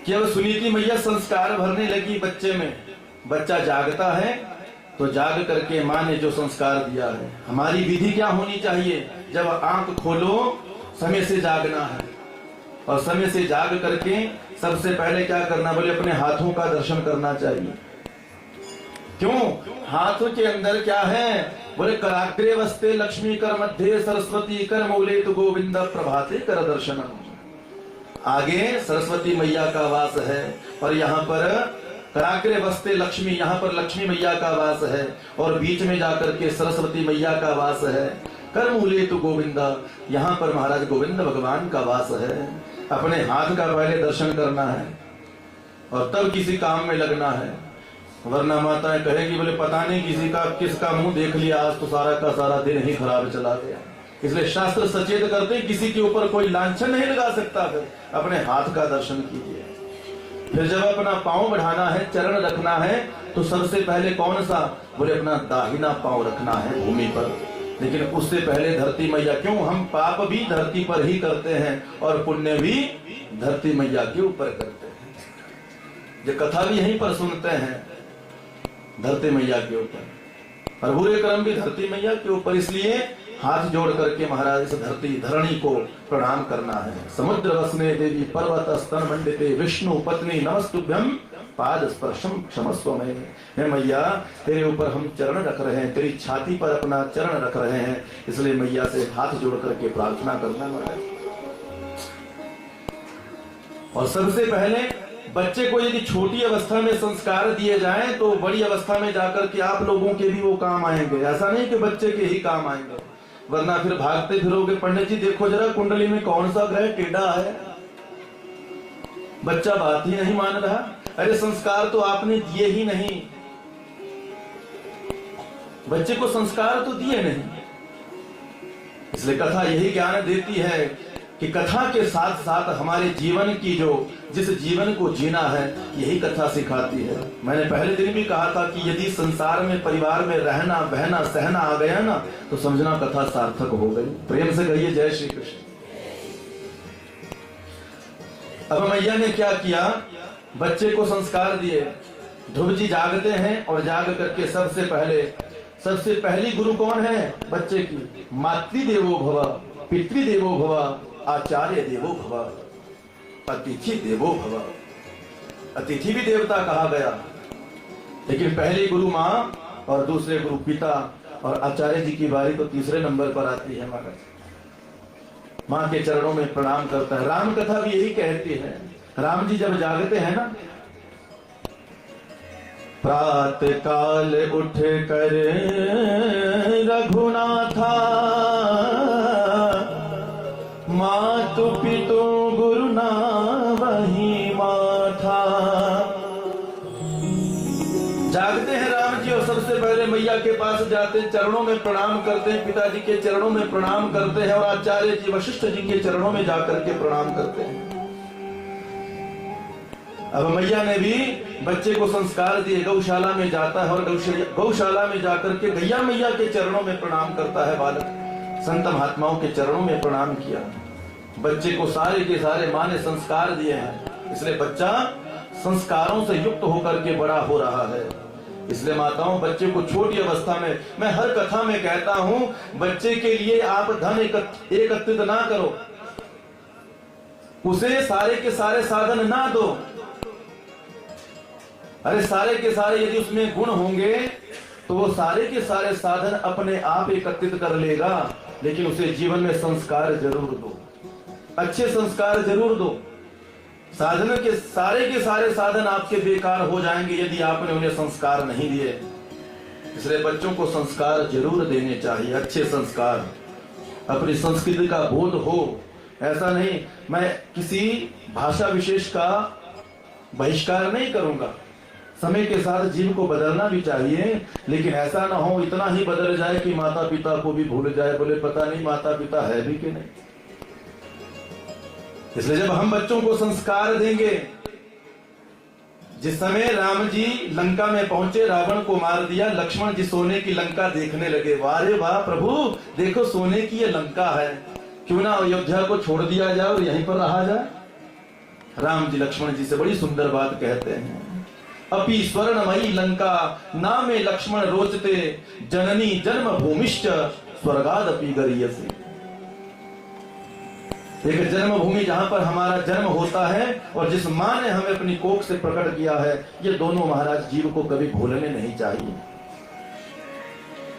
कि अब सुनीति मैया संस्कार भरने लगी बच्चे में। बच्चा जागता है तो जाग करके माँ ने जो संस्कार दिया है, हमारी विधि क्या होनी चाहिए जब आंख खोलो समय से जागना है, और समय से जाग करके सबसे पहले क्या करना, बोले अपने हाथों का दर्शन करना चाहिए। क्यों? हाथों के अंदर क्या है, बोले कराग्रे वस्ते लक्ष्मी कर मध्य सरस्वती कर मूले तु गोविंद प्रभाते कर दर्शनम। आगे सरस्वती मैया का वास है, और यहाँ पर कराग्रे वस्ते लक्ष्मी, यहाँ पर लक्ष्मी मैया का वास है, और बीच में जाकर के सरस्वती मैया का वास है। कर मूले तु गोविंद, यहाँ पर महाराज गोविंद भगवान का वास है। अपने हाथ का पहले दर्शन करना है और तब किसी काम में लगना है, वरना माताएं कहेगी बोले पता नहीं किसका मुंह देख लिया, आज तो सारा का सारा दिन ही खराब चला गया। इसलिए शास्त्र सचेत करते हैं किसी के ऊपर कोई लांछन नहीं लगा सकता, फिर अपने हाथ का दर्शन कीजिए। फिर जब अपना पांव बढ़ाना है, चरण रखना है, तो सबसे पहले कौन सा, बोले अपना दाहिना पांव रखना है भूमि पर। लेकिन उससे पहले धरती मैया, क्यों हम पाप भी धरती पर ही करते हैं और पुण्य भी धरती मैया के ऊपर करते हैं। ये कथा भी यहीं पर सुनते हैं, धरती मैया के ऊपर, और बुरे कर्म भी धरती मैया के ऊपर। इसलिए हाथ जोड़ करके महाराज इस धरणी को प्रणाम करना है। समुद्र वसने देवी पर्वत स्तन मंडिते विष्णु पत्नी नमस्तुभ्यम पाद स्पर्शम क्षमस्व में। हे मैया तेरे ऊपर हम चरण रख रहे हैं, तेरी छाती पर अपना चरण रख रहे हैं, इसलिए मैया से हाथ जोड़ करके प्रार्थना करना महाराज। और सबसे पहले बच्चे को यदि छोटी अवस्था में संस्कार दिए जाएं तो बड़ी अवस्था में जाकर के आप लोगों के भी वो काम आएंगे। ऐसा नहीं कि बच्चे के ही काम आएंगे, वरना फिर भागते फिरोगे, पंडित जी देखो जरा कुंडली में कौन सा ग्रह टेढ़ा है, बच्चा बात ही नहीं मान रहा। अरे संस्कार तो आपने दिए ही नहीं, बच्चे को संस्कार तो दिए नहीं। इसलिए कथा यही ज्ञान देती है कि कथा के साथ साथ हमारे जीवन की जिस जीवन को जीना है यही कथा सिखाती है। मैंने पहले दिन भी कहा था कि यदि संसार में परिवार में रहना बहना सहना आ गया ना तो समझना कथा सार्थक हो गई। प्रेम से कहिए जय श्री कृष्ण। अब मैया ने क्या किया, बच्चे को संस्कार दिए। ध्रुव जी जागते हैं और जाग करके सबसे पहली गुरु कौन है बच्चे की, मातृदेवो भव, पितृदेवो भव, आचार्य देवो भव, अतिथि देवो भव। अतिथि भी देवता कहा गया, लेकिन पहली गुरु माँ और दूसरे गुरु पिता, और आचार्य जी की बारी तो तीसरे नंबर पर आती है। महाराज माँ के चरणों में प्रणाम करता है। राम कथा भी यही कहती है। राम जी जब जागते हैं ना, प्रातः काल उठ कर रघुनाथा, मातु पितु गुरु ना वही माथा। जागते हैं राम जी और सबसे पहले मैया के पास जाते हैं, चरणों में प्रणाम करते हैं, पिताजी के चरणों में प्रणाम करते हैं, और आचार्य जी वशिष्ठ जी के चरणों में जाकर के प्रणाम करते हैं। अब मैया ने भी बच्चे को संस्कार दिए, गौशाला में जाता है और गौशाला में जाकर के गैया मैया के चरणों में प्रणाम करता है। बालक संत महात्माओं के चरणों में प्रणाम किया। बच्चे को सारे के सारे माँ ने संस्कार दिए हैं, इसलिए बच्चा संस्कारों से युक्त होकर के बड़ा हो रहा है। इसलिए माताओं बच्चे को छोटी अवस्था में, मैं हर कथा में कहता हूं, बच्चे के लिए आप धन एकत्रित ना करो, उसे सारे के सारे साधन ना दो। अरे सारे के सारे यदि उसमें गुण होंगे तो वो सारे के सारे साधन अपने आप एकत्रित कर लेगा, लेकिन उसे जीवन में संस्कार जरूर दो, अच्छे संस्कार जरूर दो। साधन के सारे साधन आपके बेकार हो जाएंगे यदि आपने उन्हें संस्कार नहीं दिए। इसलिए बच्चों को संस्कार जरूर देने चाहिए, अच्छे संस्कार, अपनी संस्कृति का बोध हो। ऐसा नहीं मैं किसी भाषा विशेष का बहिष्कार नहीं करूंगा, समय के साथ जीव को बदलना भी चाहिए, लेकिन ऐसा ना हो इतना ही बदल जाए कि माता पिता को भी भूल जाए, बोले पता नहीं माता पिता है भी कि नहीं। इसलिए जब हम बच्चों को संस्कार देंगे, जिस समय राम जी लंका में पहुंचे, रावण को मार दिया, लक्ष्मण जी सोने की लंका देखने लगे। वाह रे वाह प्रभु, देखो सोने की ये लंका है, क्यों ना अयोध्या को छोड़ दिया जाए और यहीं पर रहा जाए। राम जी लक्ष्मण जी से बड़ी सुंदर बात कहते हैं, अपि स्वर्णमयी लंका नामे लक्ष्मण रोचते, जननी जन्म भूमिश्च स्वर्गादपि गरीयसी। एक जन्मभूमि जहां पर हमारा जन्म होता है और जिस मां ने हमें अपनी कोख से प्रकट किया है, ये दोनों महाराज जीव को कभी भूलने नहीं चाहिए।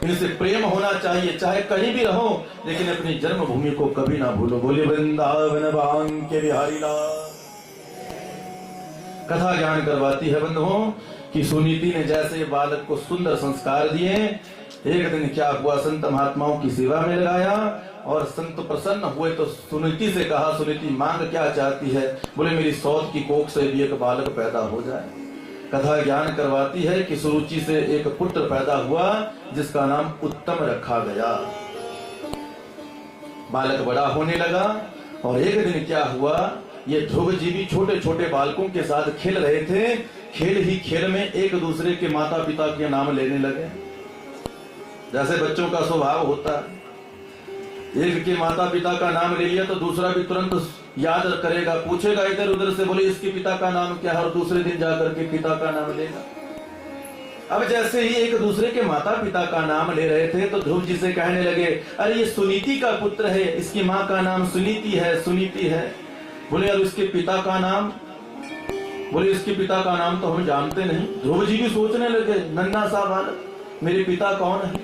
इनसे प्रेम होना चाहिए, चाहे कहीं भी रहो, लेकिन अपनी जन्मभूमि को कभी ना भूलो। बोले वृंदावन बांके बिहारी लाल। कथा ज्ञान करवाती है बंधुओं कि सुनीति ने जैसे बालक को सुंदर संस्कार दिए, एक दिन क्या हुआ, संत महात्माओं की सेवा में लगाया और संत प्रसन्न हुए तो सुनीति से कहा, सुनीति मांग क्या चाहती है? बोले मेरी सौत की कोख से भी एक बालक पैदा हो जाए। कथा ज्ञान करवाती है कि सुरुचि से एक पुत्र पैदा हुआ जिसका नाम उत्तम रखा गया। बालक बड़ा होने लगा और एक दिन क्या हुआ, ये ध्रुव जी भी छोटे छोटे बालकों के साथ खेल रहे थे। खेल ही खेल में एक दूसरे के माता पिता के नाम लेने लगे, जैसे बच्चों का स्वभाव होता है। एक के माता पिता का नाम ले लिया तो दूसरा भी तुरंत याद करेगा, पूछेगा इधर उधर से, बोले इसके पिता का नाम क्या है, और दूसरे दिन जाकर के पिता का नाम लेगा। अब जैसे ही एक दूसरे के माता पिता का नाम ले रहे थे तो ध्रुव जी से कहने लगे, अरे ये सुनीति का पुत्र है, इसकी माँ का नाम सुनीति है, सुनीति है। बोले यार इसके पिता का नाम, बोले इसके पिता का नाम तो हम जानते नहीं। ध्रुव जी भी सोचने लगे, नन्हा सा बालक, मेरे पिता कौन है?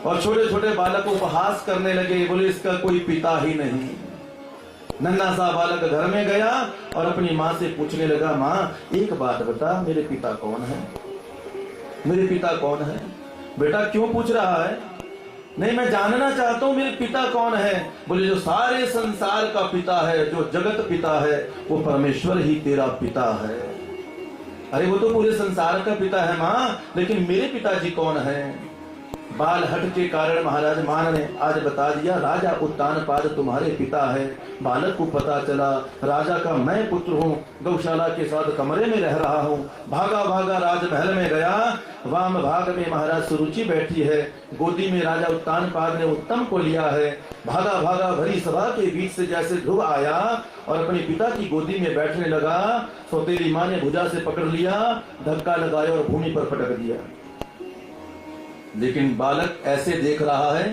और छोटे छोटे बालक उपहास करने लगे, बोले इसका कोई पिता ही नहीं। नन्हा सा बालक घर में गया और अपनी माँ से पूछने लगा, माँ एक बात बता, मेरे पिता कौन है? मेरे पिता कौन है? बेटा क्यों पूछ रहा है? नहीं मैं जानना चाहता हूँ मेरे पिता कौन है। बोले जो सारे संसार का पिता है, जो जगत पिता है, वो परमेश्वर ही तेरा पिता है। अरे वो तो पूरे संसार का पिता है माँ, लेकिन मेरे पिताजी कौन है? बाल हट के कारण महाराज मान ने आज बता दिया, राजा उत्तानपाद तुम्हारे पिता है। बालक को पता चला राजा का मैं पुत्र हूँ, गौशाला के साथ कमरे में रह रहा हूँ। भागा भागा राजमहल में गया, वाम भाग में महाराज सुरुचि बैठी है, गोदी में राजा उत्तानपाद ने उत्तम को लिया है। भागा भागा भरी सभा के बीच से जैसे ध्रुव आया और अपने पिता की गोदी में बैठने लगा, सौतेली माँ ने भुजा से पकड़ लिया, धक्का लगाया और भूमि पर पटक दिया। लेकिन बालक ऐसे देख रहा है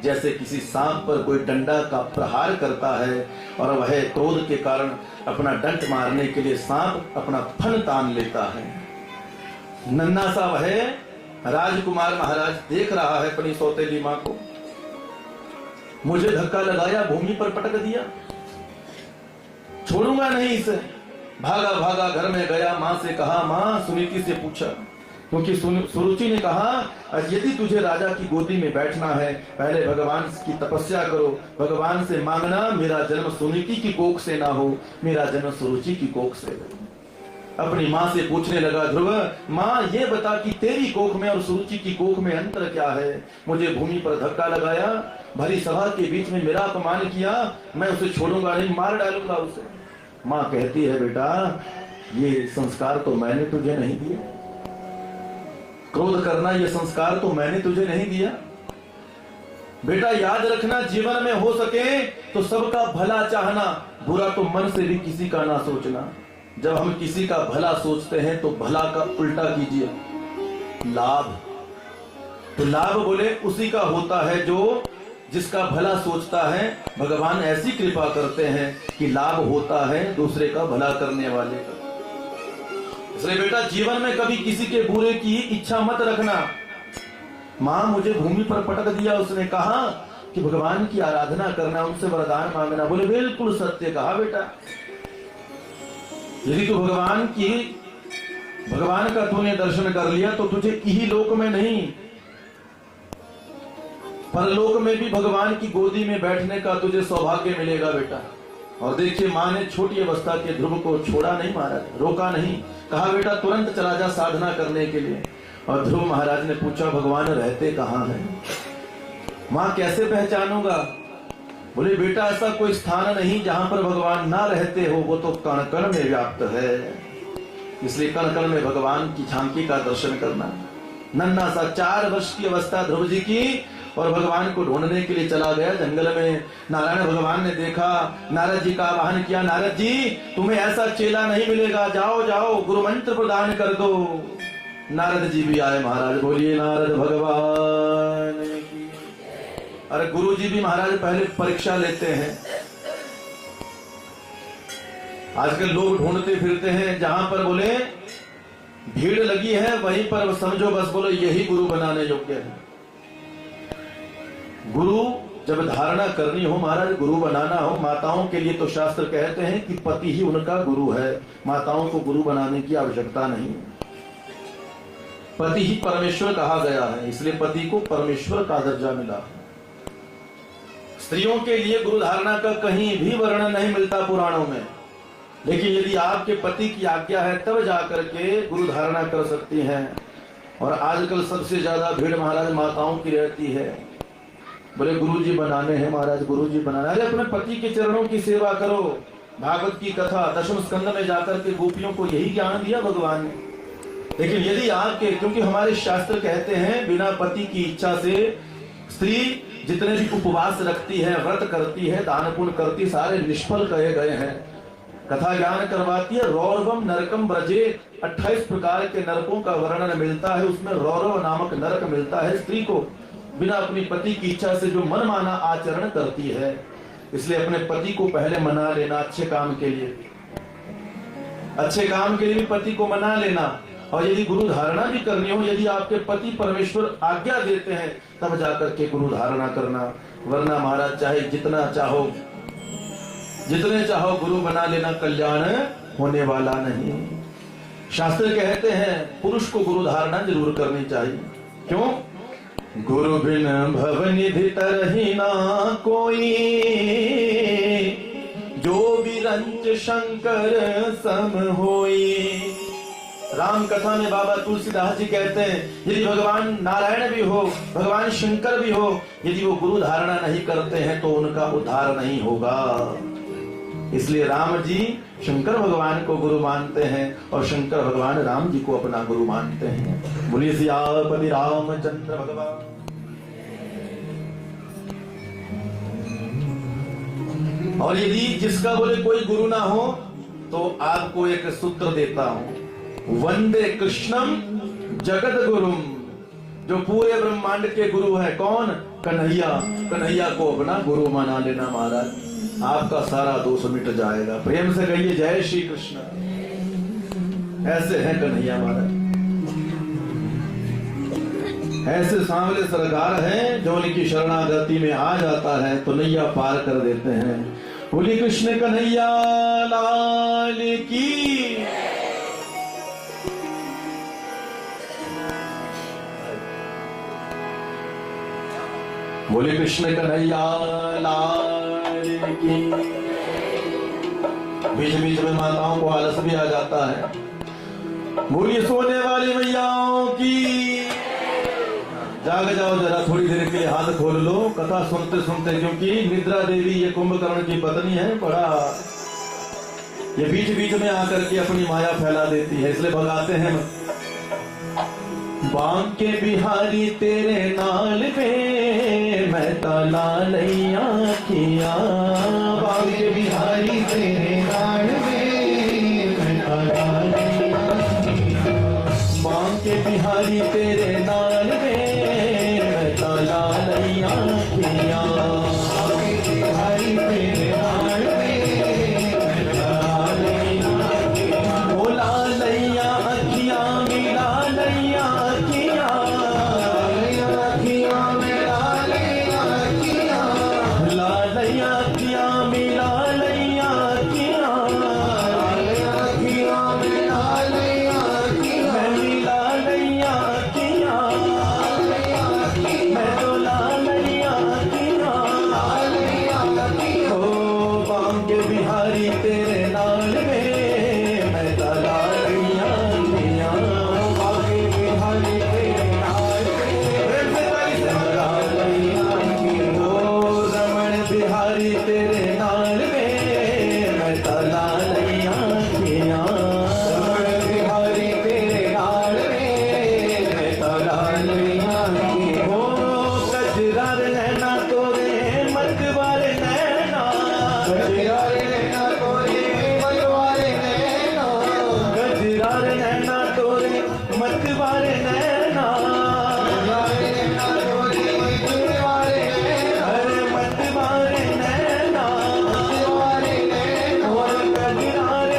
जैसे किसी सांप पर कोई डंडा का प्रहार करता है, और वह क्रोध के कारण अपना डंट मारने के लिए सांप अपना फन तान लेता है। नन्हा सा वह राजकुमार महाराज देख रहा है अपनी सौतेली माँ को, मुझे धक्का लगाया, भूमि पर पटक दिया, छोड़ूंगा नहीं इसे। भागा भागा घर में गया, माँ से कहा, माँ सुनीति से पूछा, क्योंकि सुरुचि ने कहा यदि तुझे राजा की गोदी में बैठना है, पहले भगवान की तपस्या करो, भगवान से मांगना मेरा जन्म सुनीति की कोख से ना हो, मेरा जन्म सुरुचि की कोख से हो। अपनी माँ से पूछने लगा ध्रुव, माँ ये बता कि तेरी कोख में और सुरुचि की कोख में अंतर क्या है? मुझे भूमि पर धक्का लगाया, भरी सभा के बीच में मेरा अपमान किया, मैं उसे छोड़ूंगा नहीं, मार डालूंगा उसे। माँ कहती है, बेटा ये संस्कार तो मैंने तुझे नहीं दिया, क्रोध करना ये संस्कार तो मैंने तुझे नहीं दिया। बेटा याद रखना, जीवन में हो सके तो सबका भला चाहना, बुरा तो मन से भी किसी का ना सोचना। जब हम किसी का भला सोचते हैं तो भला का उल्टा कीजिए, लाभ। तो लाभ बोले उसी का होता है जो जिसका भला सोचता है। भगवान ऐसी कृपा करते हैं कि लाभ होता है दूसरे का भला करने वाले का। इसलिए बेटा जीवन में कभी किसी के बुरे की इच्छा मत रखना। माँ मुझे भूमि पर पटक दिया, उसने कहा कि भगवान की आराधना करना, उनसे वरदान मांगना। बोले बिल्कुल सत्य कहा बेटा, यदि तू भगवान का तूने दर्शन कर लिया तो तुझे इही लोक में नहीं, परलोक में भी भगवान की गोदी में बैठने का तुझे सौभाग्य मिलेगा बेटा। और देखिए माँ ने छोटी अवस्था के ध्रुव को छोड़ा नहीं, महाराज रोका नहीं, कहा बेटा तुरंत चला जा साधना करने के लिए। और ध्रुव महाराज ने पूछा, भगवान रहते कहाँ हैं? माँ कैसे पहचानूंगा? बोले बेटा ऐसा कोई स्थान नहीं जहां पर भगवान ना रहते हो, वो तो कण कण में व्याप्त है। इसलिए कण कण में भगवान की झांकी का दर्शन करना। नन्हा सा 4 वर्ष की अवस्था ध्रुव जी की, और भगवान को ढूंढने के लिए चला गया जंगल में। नारायण भगवान ने देखा, नारद जी का आह्वान किया, नारद जी तुम्हें ऐसा चेला नहीं मिलेगा, जाओ जाओ गुरु मंत्र प्रदान कर दो। नारद जी भी आए, महाराज बोलिए नारद भगवान की। अरे गुरु जी भी महाराज पहले परीक्षा लेते हैं, आजकल लोग ढूंढते फिरते हैं, जहां पर बोले भीड़ लगी है वहीं पर समझो बस बोलो यही गुरु बनाने योग्य है। गुरु जब धारणा करनी हो महाराज, गुरु बनाना हो, माताओं के लिए तो शास्त्र कहते हैं कि पति ही उनका गुरु है, माताओं को गुरु बनाने की आवश्यकता नहीं। पति ही परमेश्वर कहा गया है, इसलिए पति को परमेश्वर का दर्जा मिला। स्त्रियों के लिए गुरु धारणा का कहीं भी वर्णन नहीं मिलता पुराणों में, लेकिन यदि आपके पति की आज्ञा है तब जाकर के गुरु धारणा कर सकती हैं। और आजकल सबसे ज्यादा भीड़ महाराज माताओं की रहती है, बोले गुरुजी बनाने हैं महाराज, गुरुजी बनाना। अरे अपने पति के चरणों की सेवा करो। भागवत की कथा 10वें स्कंद में जाकर के गोपियों को यही ज्ञान दिया भगवान ने। लेकिन यदि आपके, क्योंकि हमारे शास्त्र कहते हैं बिना पति की इच्छा से स्त्री जितने भी उपवास रखती है, व्रत करती है, दान पुण्य करती, सारे निष्फल कहे गए हैं। कथा ज्ञान करवाती है, रौरवम नरकम ब्रजे, 28 प्रकार के नरकों का वर्णन मिलता है, उसमें रौरव नामक नरक मिलता है स्त्री को, बिना अपनी पति की इच्छा से जो मन माना आचरण करती है। इसलिए अपने पति को पहले मना लेना अच्छे काम के लिए, अच्छे काम के लिए भी पति को मना लेना। और यदि गुरु धारणा भी करनी हो, यदि आपके पति परमेश्वर आज्ञा देते हैं तब जाकर के गुरु धारणा करना, वरना महाराज चाहे जितना चाहो, जितने चाहो गुरु बना लेना, कल्याण होने वाला नहीं। शास्त्र कहते हैं पुरुष को गुरु धारणा जरूर करनी चाहिए। क्यों? गुरु बिन भव निधि तरहि ना कोई, जो विरंच शंकर सम होई। राम कथा में बाबा तुलसीदास जी कहते हैं यदि भगवान नारायण भी हो, भगवान शंकर भी हो, यदि वो गुरु धारणा नहीं करते हैं तो उनका उद्धार नहीं होगा। इसलिए राम जी शंकर भगवान को गुरु मानते हैं और शंकर भगवान राम जी को अपना गुरु मानते हैं। बोलिए सियापति रामचंद्र भगवान। और यदि जिसका बोले कोई गुरु ना हो तो आपको एक सूत्र देता हूं, वंदे कृष्णम जगत गुरुम। जो पूरे ब्रह्मांड के गुरु है कौन? कन्हैया। कन्हैया को अपना गुरु माना लेना महाराज, आपका सारा दोष मिट जाएगा। प्रेम से कहिए जय श्री कृष्ण। ऐसे हैं कन्हैया महाराज, ऐसे सांवले सरकार हैं जो उनकी शरणागति में आ जाता है तो नैया पार कर देते हैं। बोली कृष्ण कन्हैया लाल की। बोले कृष्ण कन्हैया लाल की। बीच बीच में माताओं को आलस भी आ जाता है। बोलिए सोने वाली मैयाओं की। जाग जाओ जरा, थोड़ी देर के लिए हाथ खोल लो कथा सुनते सुनते, क्योंकि निद्रा देवी ये कुंभकर्ण की पत्नी है, बड़ा ये बीच बीच में आकर के अपनी माया फैला देती है, इसलिए भगाते हैं। बांके बिहारी तेरे नाल पे मैं ताला लैया किया। बांके बिहारी तेरे नाल पे मैं ताला लैया किया। बांके बिहारी तेरे नाल पे मैं ताला लैया किया। बांके बिहारी तेरे नाल पे मैं ताला लैया किया। बोला लैया अखियां मिला लैया किया। लैया मिला लैया किया। लैया किया मिला लैया किया। लैया मिला लैया किया। मैं मिला लैया किया। मैं तो ला लैया किया। ओ बांके बिहारी तेरे नाल में मैं ताला लैया किया। बांके बिहारी तेरे नाल में ताला लैया किया। ओ रमण बिहारी तेरे नाल में मैं ताला लैया किया। रमण बिहारी तेरे नाल में मैं ताला लैया किया। ओ कजरार नैना तोरे मतवारे नैना। कजरार नैना तोरे मतवारे नैना। कजरार नैना तोरे मतवारे नैना। कजरार नैना तोरे मतवारे नैना। अरे मतवारे नैना। मतवारे नैना। और कजरार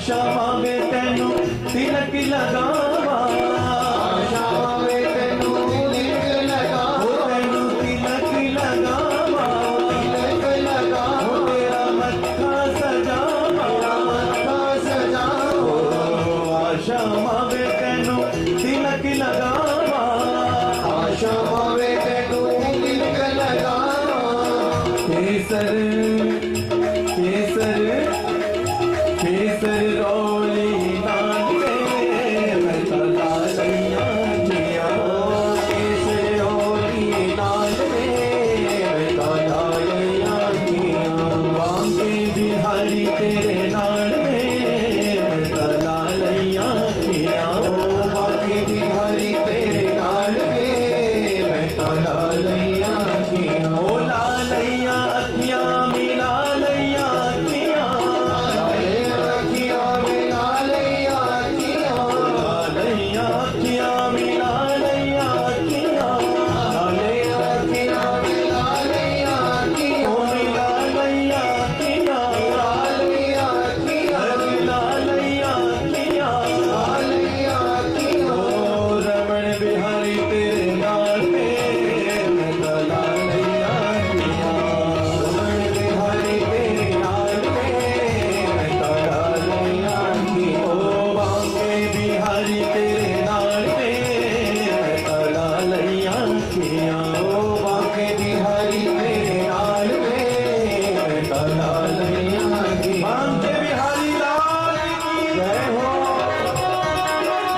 आशावां वे तैनू तिलक लगावा,
आशावां वे तैनू तिलक लगावा,
तैनू तिलक लगावा,
तिलक लगावा,
तेरा मत्था सजावा,
मत्था सजावा,
आशावां वे तैनू तिलक लगावा,
आशावां वे तैनू तिलक लगावा,
केसर केसर केसर रोली नाल में तला लैया जिया,
केसर रोली नाल में तला लैया जिया,
बांके बिहारी तेरे नाल में तला लैया जिया,
बांके बिहारी तेरे नाल में तला लैया जिया,
ओ ला लैया अखियां मिला लैया अखियां,
अखियां मिला लैया अखियां,
लैया अखियां मिला लैया अखियां,
अखियां मिला लैया अखियां,
ओ मिला लैया अखियां,
लैया अखियां,
मिला लैया अखियां,
लैया अखियां,
ओ रमण बिहारी तेरे नाल में तला लैया अखियां,
रमण बिहारी तेरे नाल में तला लैया अखियां,
ओ बांके बिहारी तेरे नाल में तला लैया अखियां,
ओ बांके बिहारी तेरे नाल में तला लैया अखियां।
बांके बिहारी लाल की
जय हो,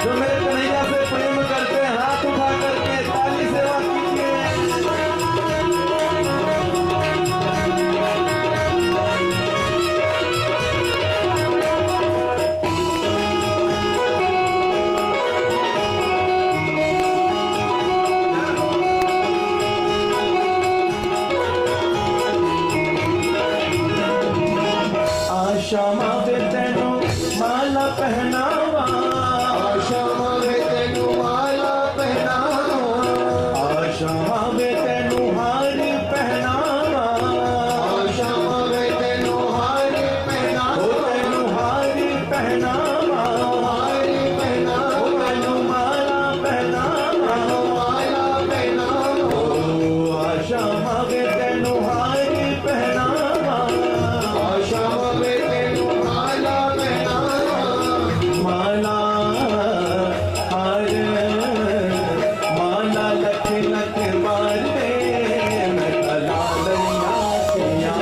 जो मेरे कन्हैया से प्रेम करते हैं हाथ उठा करके ताली सेवा कीजिए। आशावां वे तैनू माला पहनावा,
आशावां वे तैनू माला पहनावा,
आशावां वे तैनू हार पहनावा,
आशावां वे तैनू हार
ओ
पहनावा,
तैनू हार पहनावा,
हार पहनावा,
ओ तैनू माला पहनावा,
माला पहनावा,
ओ आशावां वे तैनू हार पहनावा,
आशावां वे तैनू माला पहनावा,
माला हार माला लख लख बार मैं तला लैया अखियां,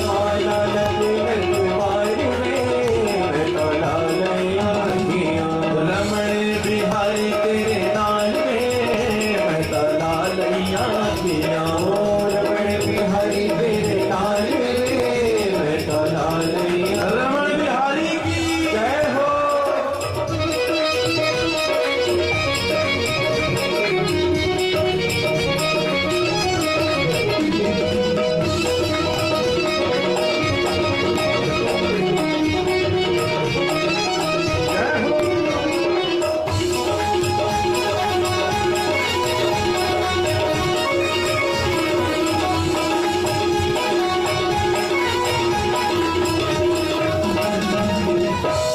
माला लख लख बार मैं तला लैया अखियां,
रमण बिहारी तेरे नाल में मैं तला लैया अखियां,
रमण बिहारी तेरे नाल में तला लैया।
रमण बिहारी की
जय हो,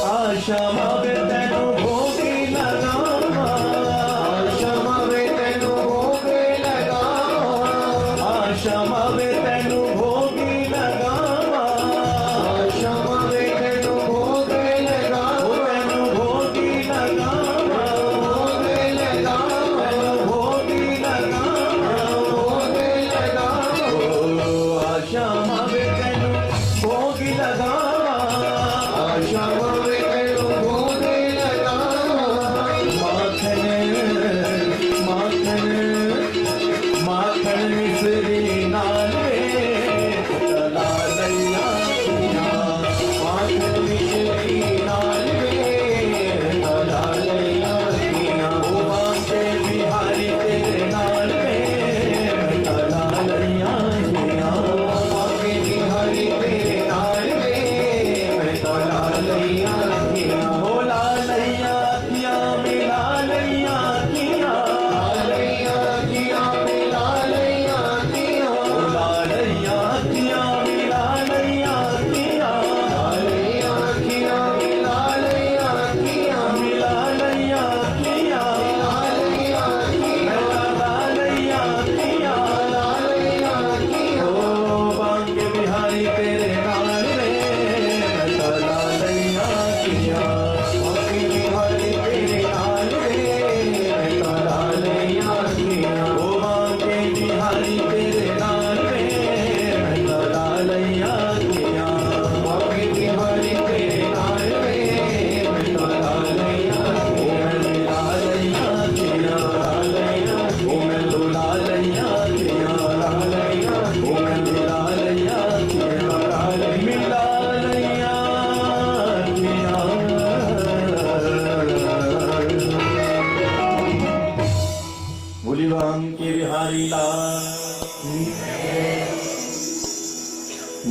आशावां वे तैनू भोगी लगावा,
आशावां वे तैनू भोग लगावा,
आशावां वे तैनू भोगी लगावा,
आशावां वे तैनू भोग
ओ
लगावा,
तैनू भोगी लगावा,
भोग लगावा,
तैनू भोगी लगावा,
भोग लगावा,
ओ आशावां वे तैनू भोगी लगावा,
आशावां वे तैनू भोग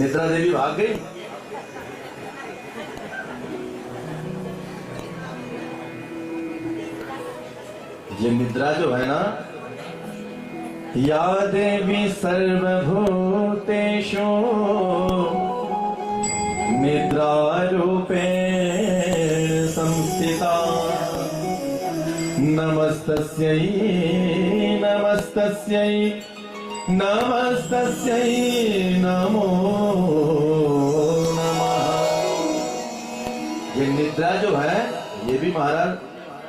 निद्रा देवी भाग गई। ये निद्रा जो है ना, या देवी सर्वभूतेषु निद्रा रूपे संस्थिता, नमस्तस्यै नमस्तस्यै नमस्तस्यै नमो नमः। ये निद्रा जो है, ये भी महाराज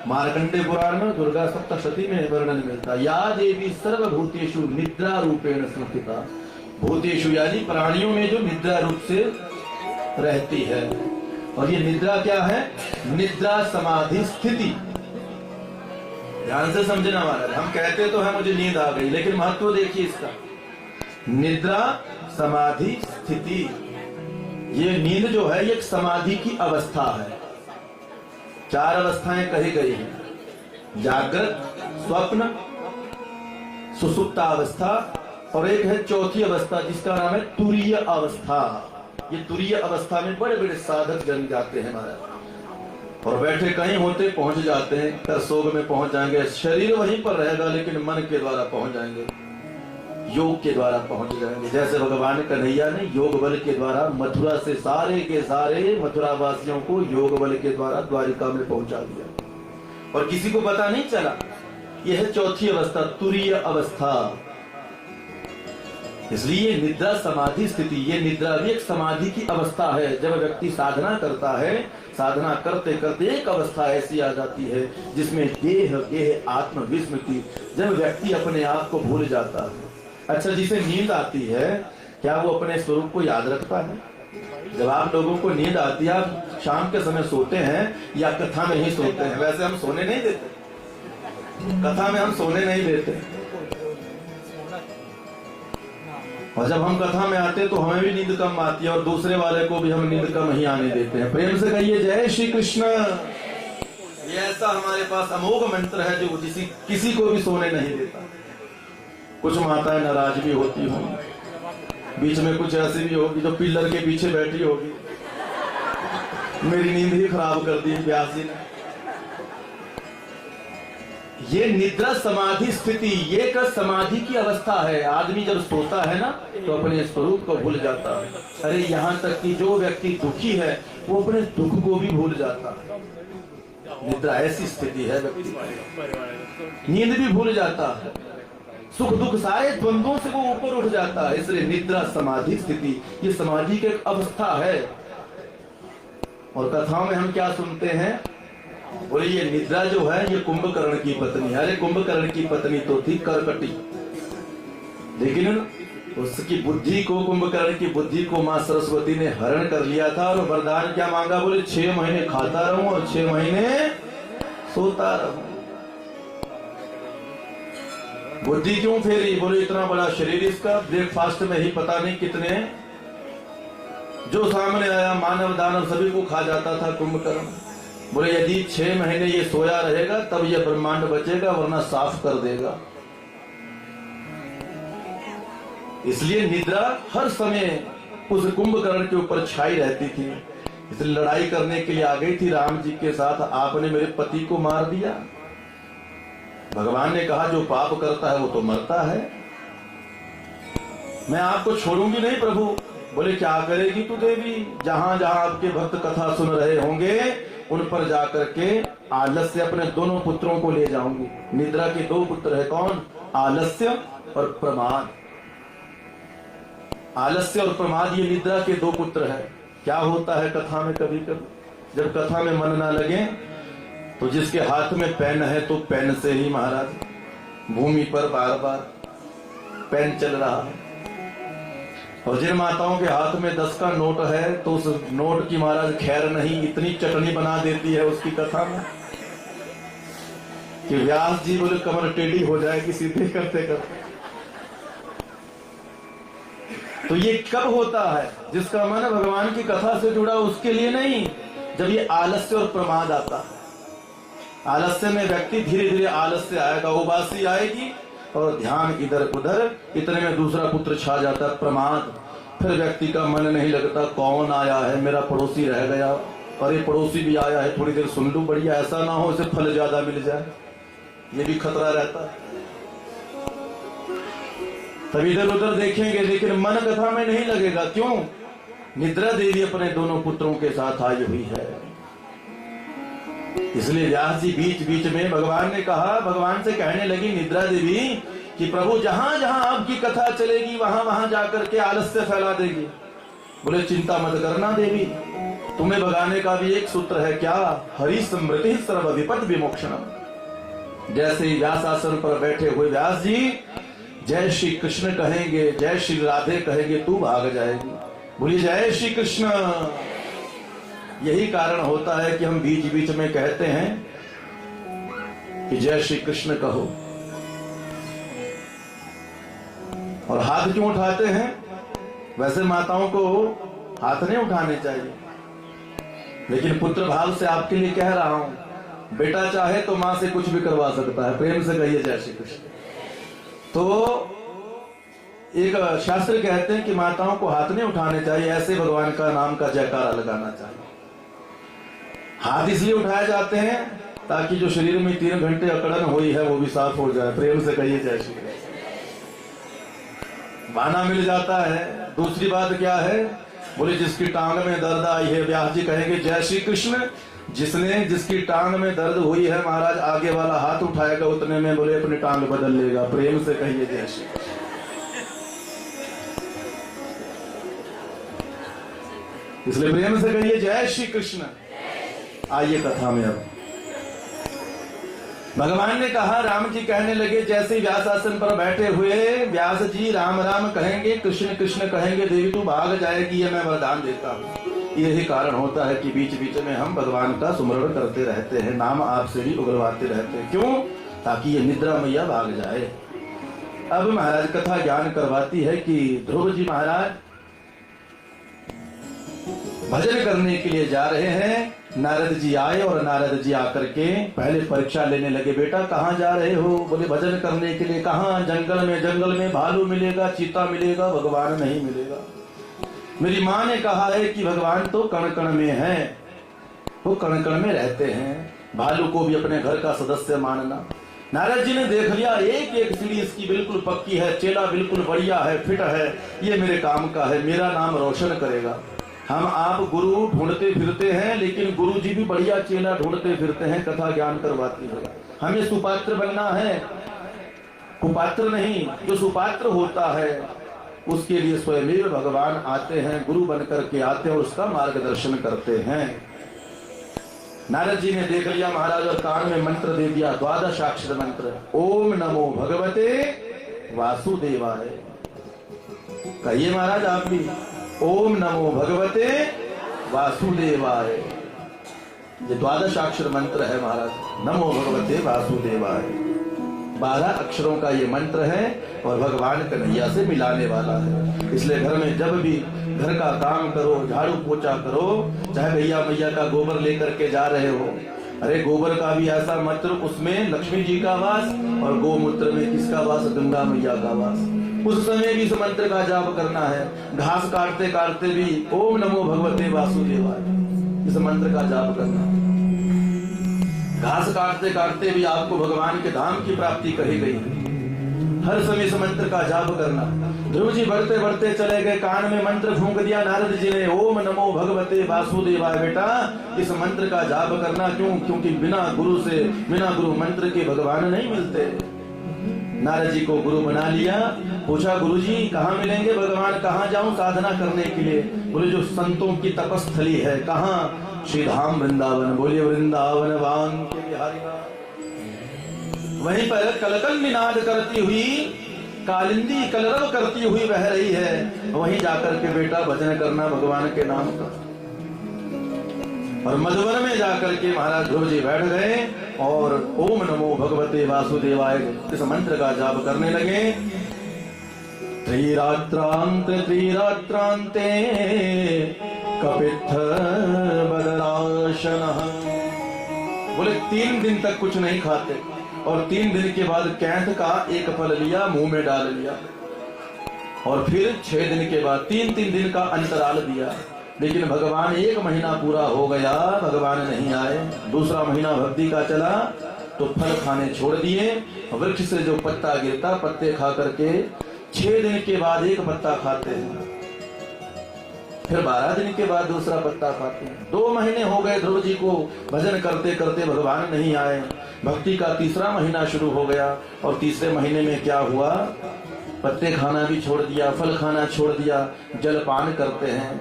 मार्कंडेय पुराण में दुर्गा सप्तशती में वर्णन मिलता है। या देवी सर्वभूतेषु निद्रा रूपेण संस्थिता, भूतेषु यानी प्राणियों में जो निद्रा रूप से रहती है। और ये निद्रा क्या है? निद्रा समाधि स्थिति। ध्यान से समझना महाराज, हम कहते तो है मुझे नींद आ गई, लेकिन महत्व देखिए इसका। निद्रा समाधि स्थिति, ये नींद जो है ये एक समाधि की अवस्था है। 4 अवस्थाएं कही गई हैं, जागृत, स्वप्न, सुसुप्ता अवस्था, और एक है चौथी अवस्था जिसका नाम है तुरीय अवस्था। ये तुरीय अवस्था में बड़े बड़े साधक जन जाते हैं महाराज, और बैठे कहीं होते पहुंच जाते हैं, करसोग में पहुंच जाएंगे। शरीर वहीं पर रहेगा लेकिन मन के द्वारा पहुंच जाएंगे, योग के द्वारा पहुंच जाएंगे। जैसे भगवान कन्हैया ने योग बल के द्वारा मथुरा से सारे के सारे मथुरा वासियों को योग बल के द्वारा द्वारिका में पहुंचा दिया, और किसी को पता नहीं चला। यह है चौथी अवस्था, तुरीय अवस्था। इसलिए निद्रा समाधि स्थिति, ये निद्रा भी एक समाधि की अवस्था है। जब व्यक्ति साधना करता है, साधना करते करते एक अवस्था ऐसी आ जाती है जिसमें देह गेह आत्म विस्मृति, जब व्यक्ति अपने आप को भूल जाता है। अच्छा, जिसे नींद आती है, क्या वो अपने स्वरूप को याद रखता है? जब आप लोगों को नींद आती है, आप शाम के समय सोते हैं या कथा में ही सोते हैं? वैसे हम सोने नहीं देते, कथा में हम सोने नहीं देते। और जब हम कथा में आते हैं तो हमें भी नींद कम आती है, और दूसरे वाले को भी हम नींद कम ही आने देते हैं। प्रेम से कहिए जय श्री कृष्ण। ये ऐसा हमारे पास अमोघ मंत्र है जो किसी को भी सोने नहीं देता। कुछ माताएं नाराज भी होती होंगी, बीच में कुछ ऐसी भी होगी जो पिलर के पीछे बैठी होगी, मेरी नींद ही खराब कर दी व्यास जी ने। ये निद्रा समाधि स्थिति, ये एक समाधि की अवस्था है। आदमी जब सोता है ना तो अपने स्वरूप को भूल जाता है। अरे यहाँ तक कि जो व्यक्ति दुखी है वो अपने दुख को भी भूल जाता है। निद्रा ऐसी स्थिति है, व्यक्ति नींद भी भूल जाता है, सुख दुख सारे द्वंद्वों से वो ऊपर उठ जाता है। इसलिए निद्रा समाधि स्थिति ये समाधि की एक अवस्था है। और कथाओं में हम क्या सुनते हैं? बोले ये निद्रा जो है ये कुंभकर्ण की पत्नी है। अरे कुंभकर्ण की पत्नी तो थी करकटी, लेकिन उसकी बुद्धि को, कुंभकर्ण की बुद्धि को मां सरस्वती ने हरण कर लिया था। और वरदान क्या मांगा? बोले 6 महीने खाता रहूं और 6 महीने सोता रहूं। बुद्धि क्यों फेरी? बोले इतना बड़ा शरीर इसका, ब्रेकफास्ट में ही पता नहीं कितने जो सामने आया मानव दानव सभी को खा जाता था कुंभकर्ण। बोले यदि 6 महीने ये सोया रहेगा तब ये ब्रह्मांड बचेगा, वरना साफ कर देगा। इसलिए निद्रा हर समय उस कुंभकर्ण के ऊपर छाई रहती थी। इसलिए लड़ाई करने के लिए आ गई थी राम जी के साथ। आपने मेरे पति को मार दिया। भगवान ने कहा जो पाप करता है वो तो मरता है, मैं आपको छोड़ूंगी नहीं प्रभु। बोले क्या करेगी तू देवी? जहां जहां आपके भक्त कथा सुन रहे होंगे उन पर जाकर के आलस्य अपने दोनों पुत्रों को ले जाऊंगी। निद्रा के 2 पुत्र है, कौन? आलस्य और प्रमाद। आलस्य और प्रमाद ये निद्रा के 2 पुत्र है। क्या होता है कथा में, कभी कभी जब कथा में मन ना लगे तो जिसके हाथ में पेन है तो पेन से ही महाराज भूमि पर बार बार पेन चल रहा है। और जिन माताओं के हाथ में 10 का नोट है तो उस नोट की महाराज खैर नहीं, इतनी चटनी बना देती है उसकी कथा में कि व्यास जी बोले कमर टेढ़ी हो जाएगी सीधे करते करते। तो ये कब होता है? जिसका मन भगवान की कथा से जुड़ा उसके लिए नहीं, जब ये आलस्य और प्रमाद आता है। आलस्य में व्यक्ति धीरे धीरे आलस्य आएगा, उबासी आएगी और ध्यान इधर उधर, इतने में दूसरा पुत्र छा जाता है प्रमाद। फिर व्यक्ति का मन नहीं लगता, कौन आया है, मेरा पड़ोसी रह गया, अरे पड़ोसी भी आया है, थोड़ी देर सुन लूं, बढ़िया, ऐसा ना हो इसे फल ज्यादा मिल जाए, ये भी खतरा रहता है। तभी इधर उधर देखेंगे लेकिन मन कथा में नहीं लगेगा। क्यों? निद्रा देवी अपने दोनों पुत्रों के साथ आई हुई है। इसलिए व्यास जी बीच बीच में भगवान ने कहा, भगवान से कहने लगी निद्रा देवी कि प्रभु जहां जहां आपकी कथा चलेगी वहां वहां जाकर के आलस्य फैला देगी। बोले चिंता मत करना देवी, तुम्हें भगाने का भी एक सूत्र है। क्या? हरि स्मृति सर्व विपद विमोक्षणम। जैसे ही व्यास आसन पर बैठे हुए व्यास जी जय श्री कृष्ण कहेंगे, जय श्री राधे कहेंगे, तू भाग जाएगी। बोली जय श्री कृष्ण। यही कारण होता है कि हम बीच बीच में कहते हैं कि जय श्री कृष्ण कहो। और हाथ क्यों उठाते हैं? वैसे माताओं को हाथ नहीं उठाने चाहिए, लेकिन पुत्र भाव से आपके लिए कह रहा हूं। बेटा चाहे तो मां से कुछ भी करवा सकता है, प्रेम से कहिए जय श्री कृष्ण। तो एक शास्त्र कहते हैं कि माताओं को हाथ नहीं उठाने चाहिए, ऐसे भगवान का नाम का जयकारा लगाना चाहिए। हाथ इसलिए उठाए जाते हैं ताकि जो शरीर में 3 घंटे अकड़न हुई है वो भी साफ हो जाए, प्रेम से कहिए जय श्री कृष्ण। बहाना मिल जाता है। दूसरी बात क्या है? बोले जिसकी टांग में दर्द आई है, व्यास जी कहेंगे जय श्री कृष्ण। जिसकी टांग में दर्द हुई है महाराज, आगे वाला हाथ उठाएगा उतने में बोले अपनी टांग बदल लेगा, प्रेम से कहिए जय श्री कृष्ण। इसलिए प्रेम से कहिए जय श्री कृष्ण। आइए कथा में। अब भगवान ने कहा, राम जी कहने लगे, जैसे ही व्यास आसन पर बैठे हुए व्यास जी राम राम कहेंगे, कृष्ण कृष्ण कहेंगे, देवी तू भाग जाएगी, ये मैं वरदान देता हूं। यही कारण होता है कि बीच बीच में हम भगवान का सुमरण करते रहते हैं, नाम आपसे भी उगलवाते रहते हैं। क्यों? ताकि ये निद्रा मैया भाग जाए। अब महाराज कथा ज्ञान करवाती है कि ध्रुव जी महाराज भजन करने के लिए जा रहे हैं। नारद जी आए और नारद जी आकर के पहले परीक्षा लेने लगे, बेटा कहाँ जा रहे हो? बोले भजन करने के लिए। कहाँ? जंगल में। जंगल में भालू मिलेगा, चीता मिलेगा, भगवान नहीं मिलेगा। मेरी माँ ने कहा है कि भगवान तो कण कण में है, वो कण कण में रहते हैं, भालू को भी अपने घर का सदस्य मानना। नारद जी ने देख लिया, एक एक सीढ़ी इसकी बिल्कुल पक्की है, चेला बिल्कुल बढ़िया है, फिट है, ये मेरे काम का है, मेरा नाम रोशन करेगा। हम आप गुरु ढूंढते फिरते हैं, लेकिन गुरु जी भी बढ़िया चेला ढूंढते फिरते हैं, कथा ज्ञान करवाती है। हमें सुपात्र बनना है, कुपात्र नहीं। जो सुपात्र होता है उसके लिए स्वयं भगवान आते हैं, गुरु बनकर के आते हैं और उसका मार्गदर्शन करते हैं। नारद जी ने देख लिया महाराज और कान में मंत्र दे दिया, 12 अक्षर मंत्र, ओम नमो भगवते वासुदेवाय। कहिए महाराज आप भी, ओम नमो भगवते वासुदेवाय। ये 12 अक्षर मंत्र है महाराज, नमो भगवते वासुदेवाय। 12 अक्षरों का ये मंत्र है और भगवान कन्हैया से मिलाने वाला है। इसलिए घर में जब भी घर का काम करो, झाड़ू पोछा करो, चाहे भैया मैया का गोबर लेकर के जा रहे हो, अरे गोबर का भी ऐसा मंत्र, उसमें लक्ष्मी जी का वास, और गोमूत्र में किसका वास? गंगा मैया का वास। उस समय भी इस मंत्र का जाप करना है। घास काटते काटते भी ओम नमो भगवते वासुदेवाय, इस मंत्र का जाप करना है। घास काटते काटते भी आपको भगवान के धाम की प्राप्ति कही गई है। हर समय इस मंत्र का जाप करना। ध्रुव जी बढ़ते बढ़ते चले गए, कान में मंत्र फूंक दिया नारद जी ने, ओम नमो भगवते वासुदेवाय। बेटा इस मंत्र का जाप करना। क्यों? क्योंकि बिना गुरु मंत्र के भगवान नहीं मिलते। नारद जी को गुरु बना लिया। पूछा, गुरु जी कहाँ मिलेंगे भगवान? कहाँ जाऊं साधना करने के लिए? बोले जो संतों की तपस्थली है। कहाँ? श्री धाम वृंदावन। बोलिए वृंदावन वान के बिहारी नाथ। वहीं पर कलकल निनाद करती हुई कालिंदी कलरव करती हुई बह रही है। वहीं जाकर के बेटा भजन करना भगवान के नाम का। और मधुवन में जाकर के महाराज ध्रुव जी बैठ गए और ओम नमो भगवते वासुदेवाय इस मंत्र का जाप करने लगे। त्रिरात्रांते कपित्थ बदराशनः। बोले 3 दिन तक कुछ नहीं खाते और 3 दिन के बाद कैंथ का एक फल लिया, मुंह में डाल लिया। और फिर 6 दिन के बाद 3-3 दिन का अंतराल दिया, लेकिन भगवान 1 महीना पूरा हो गया, भगवान नहीं आए। दूसरा महीना भक्ति का चला तो फल खाने छोड़ दिए। वृक्ष से जो पत्ता गिरता पत्ते खा करके 6 दिन के बाद 1 पत्ता खाते हैं, फिर 12 दिन के बाद दूसरा पत्ता खाते हैं। 2 महीने हो गए ध्रुव जी को भजन करते करते, भगवान नहीं आए। भक्ति का तीसरा महीना शुरू हो गया और तीसरे महीने में क्या हुआ, पत्ते खाना भी छोड़ दिया, फल खाना छोड़ दिया, जलपान करते हैं।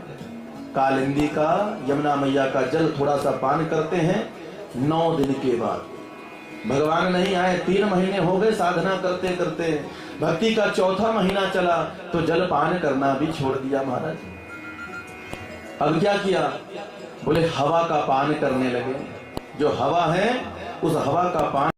कालिंदी का, यमुना मैया का जल थोड़ा सा पान करते हैं। 9 दिन के बाद भगवान नहीं आए, 3 महीने हो गए साधना करते करते। भक्ति का चौथा महीना चला तो जलपान करना भी छोड़ दिया महाराज। अब क्या किया, बोले हवा का पान करने लगे। जो हवा है उस हवा का पान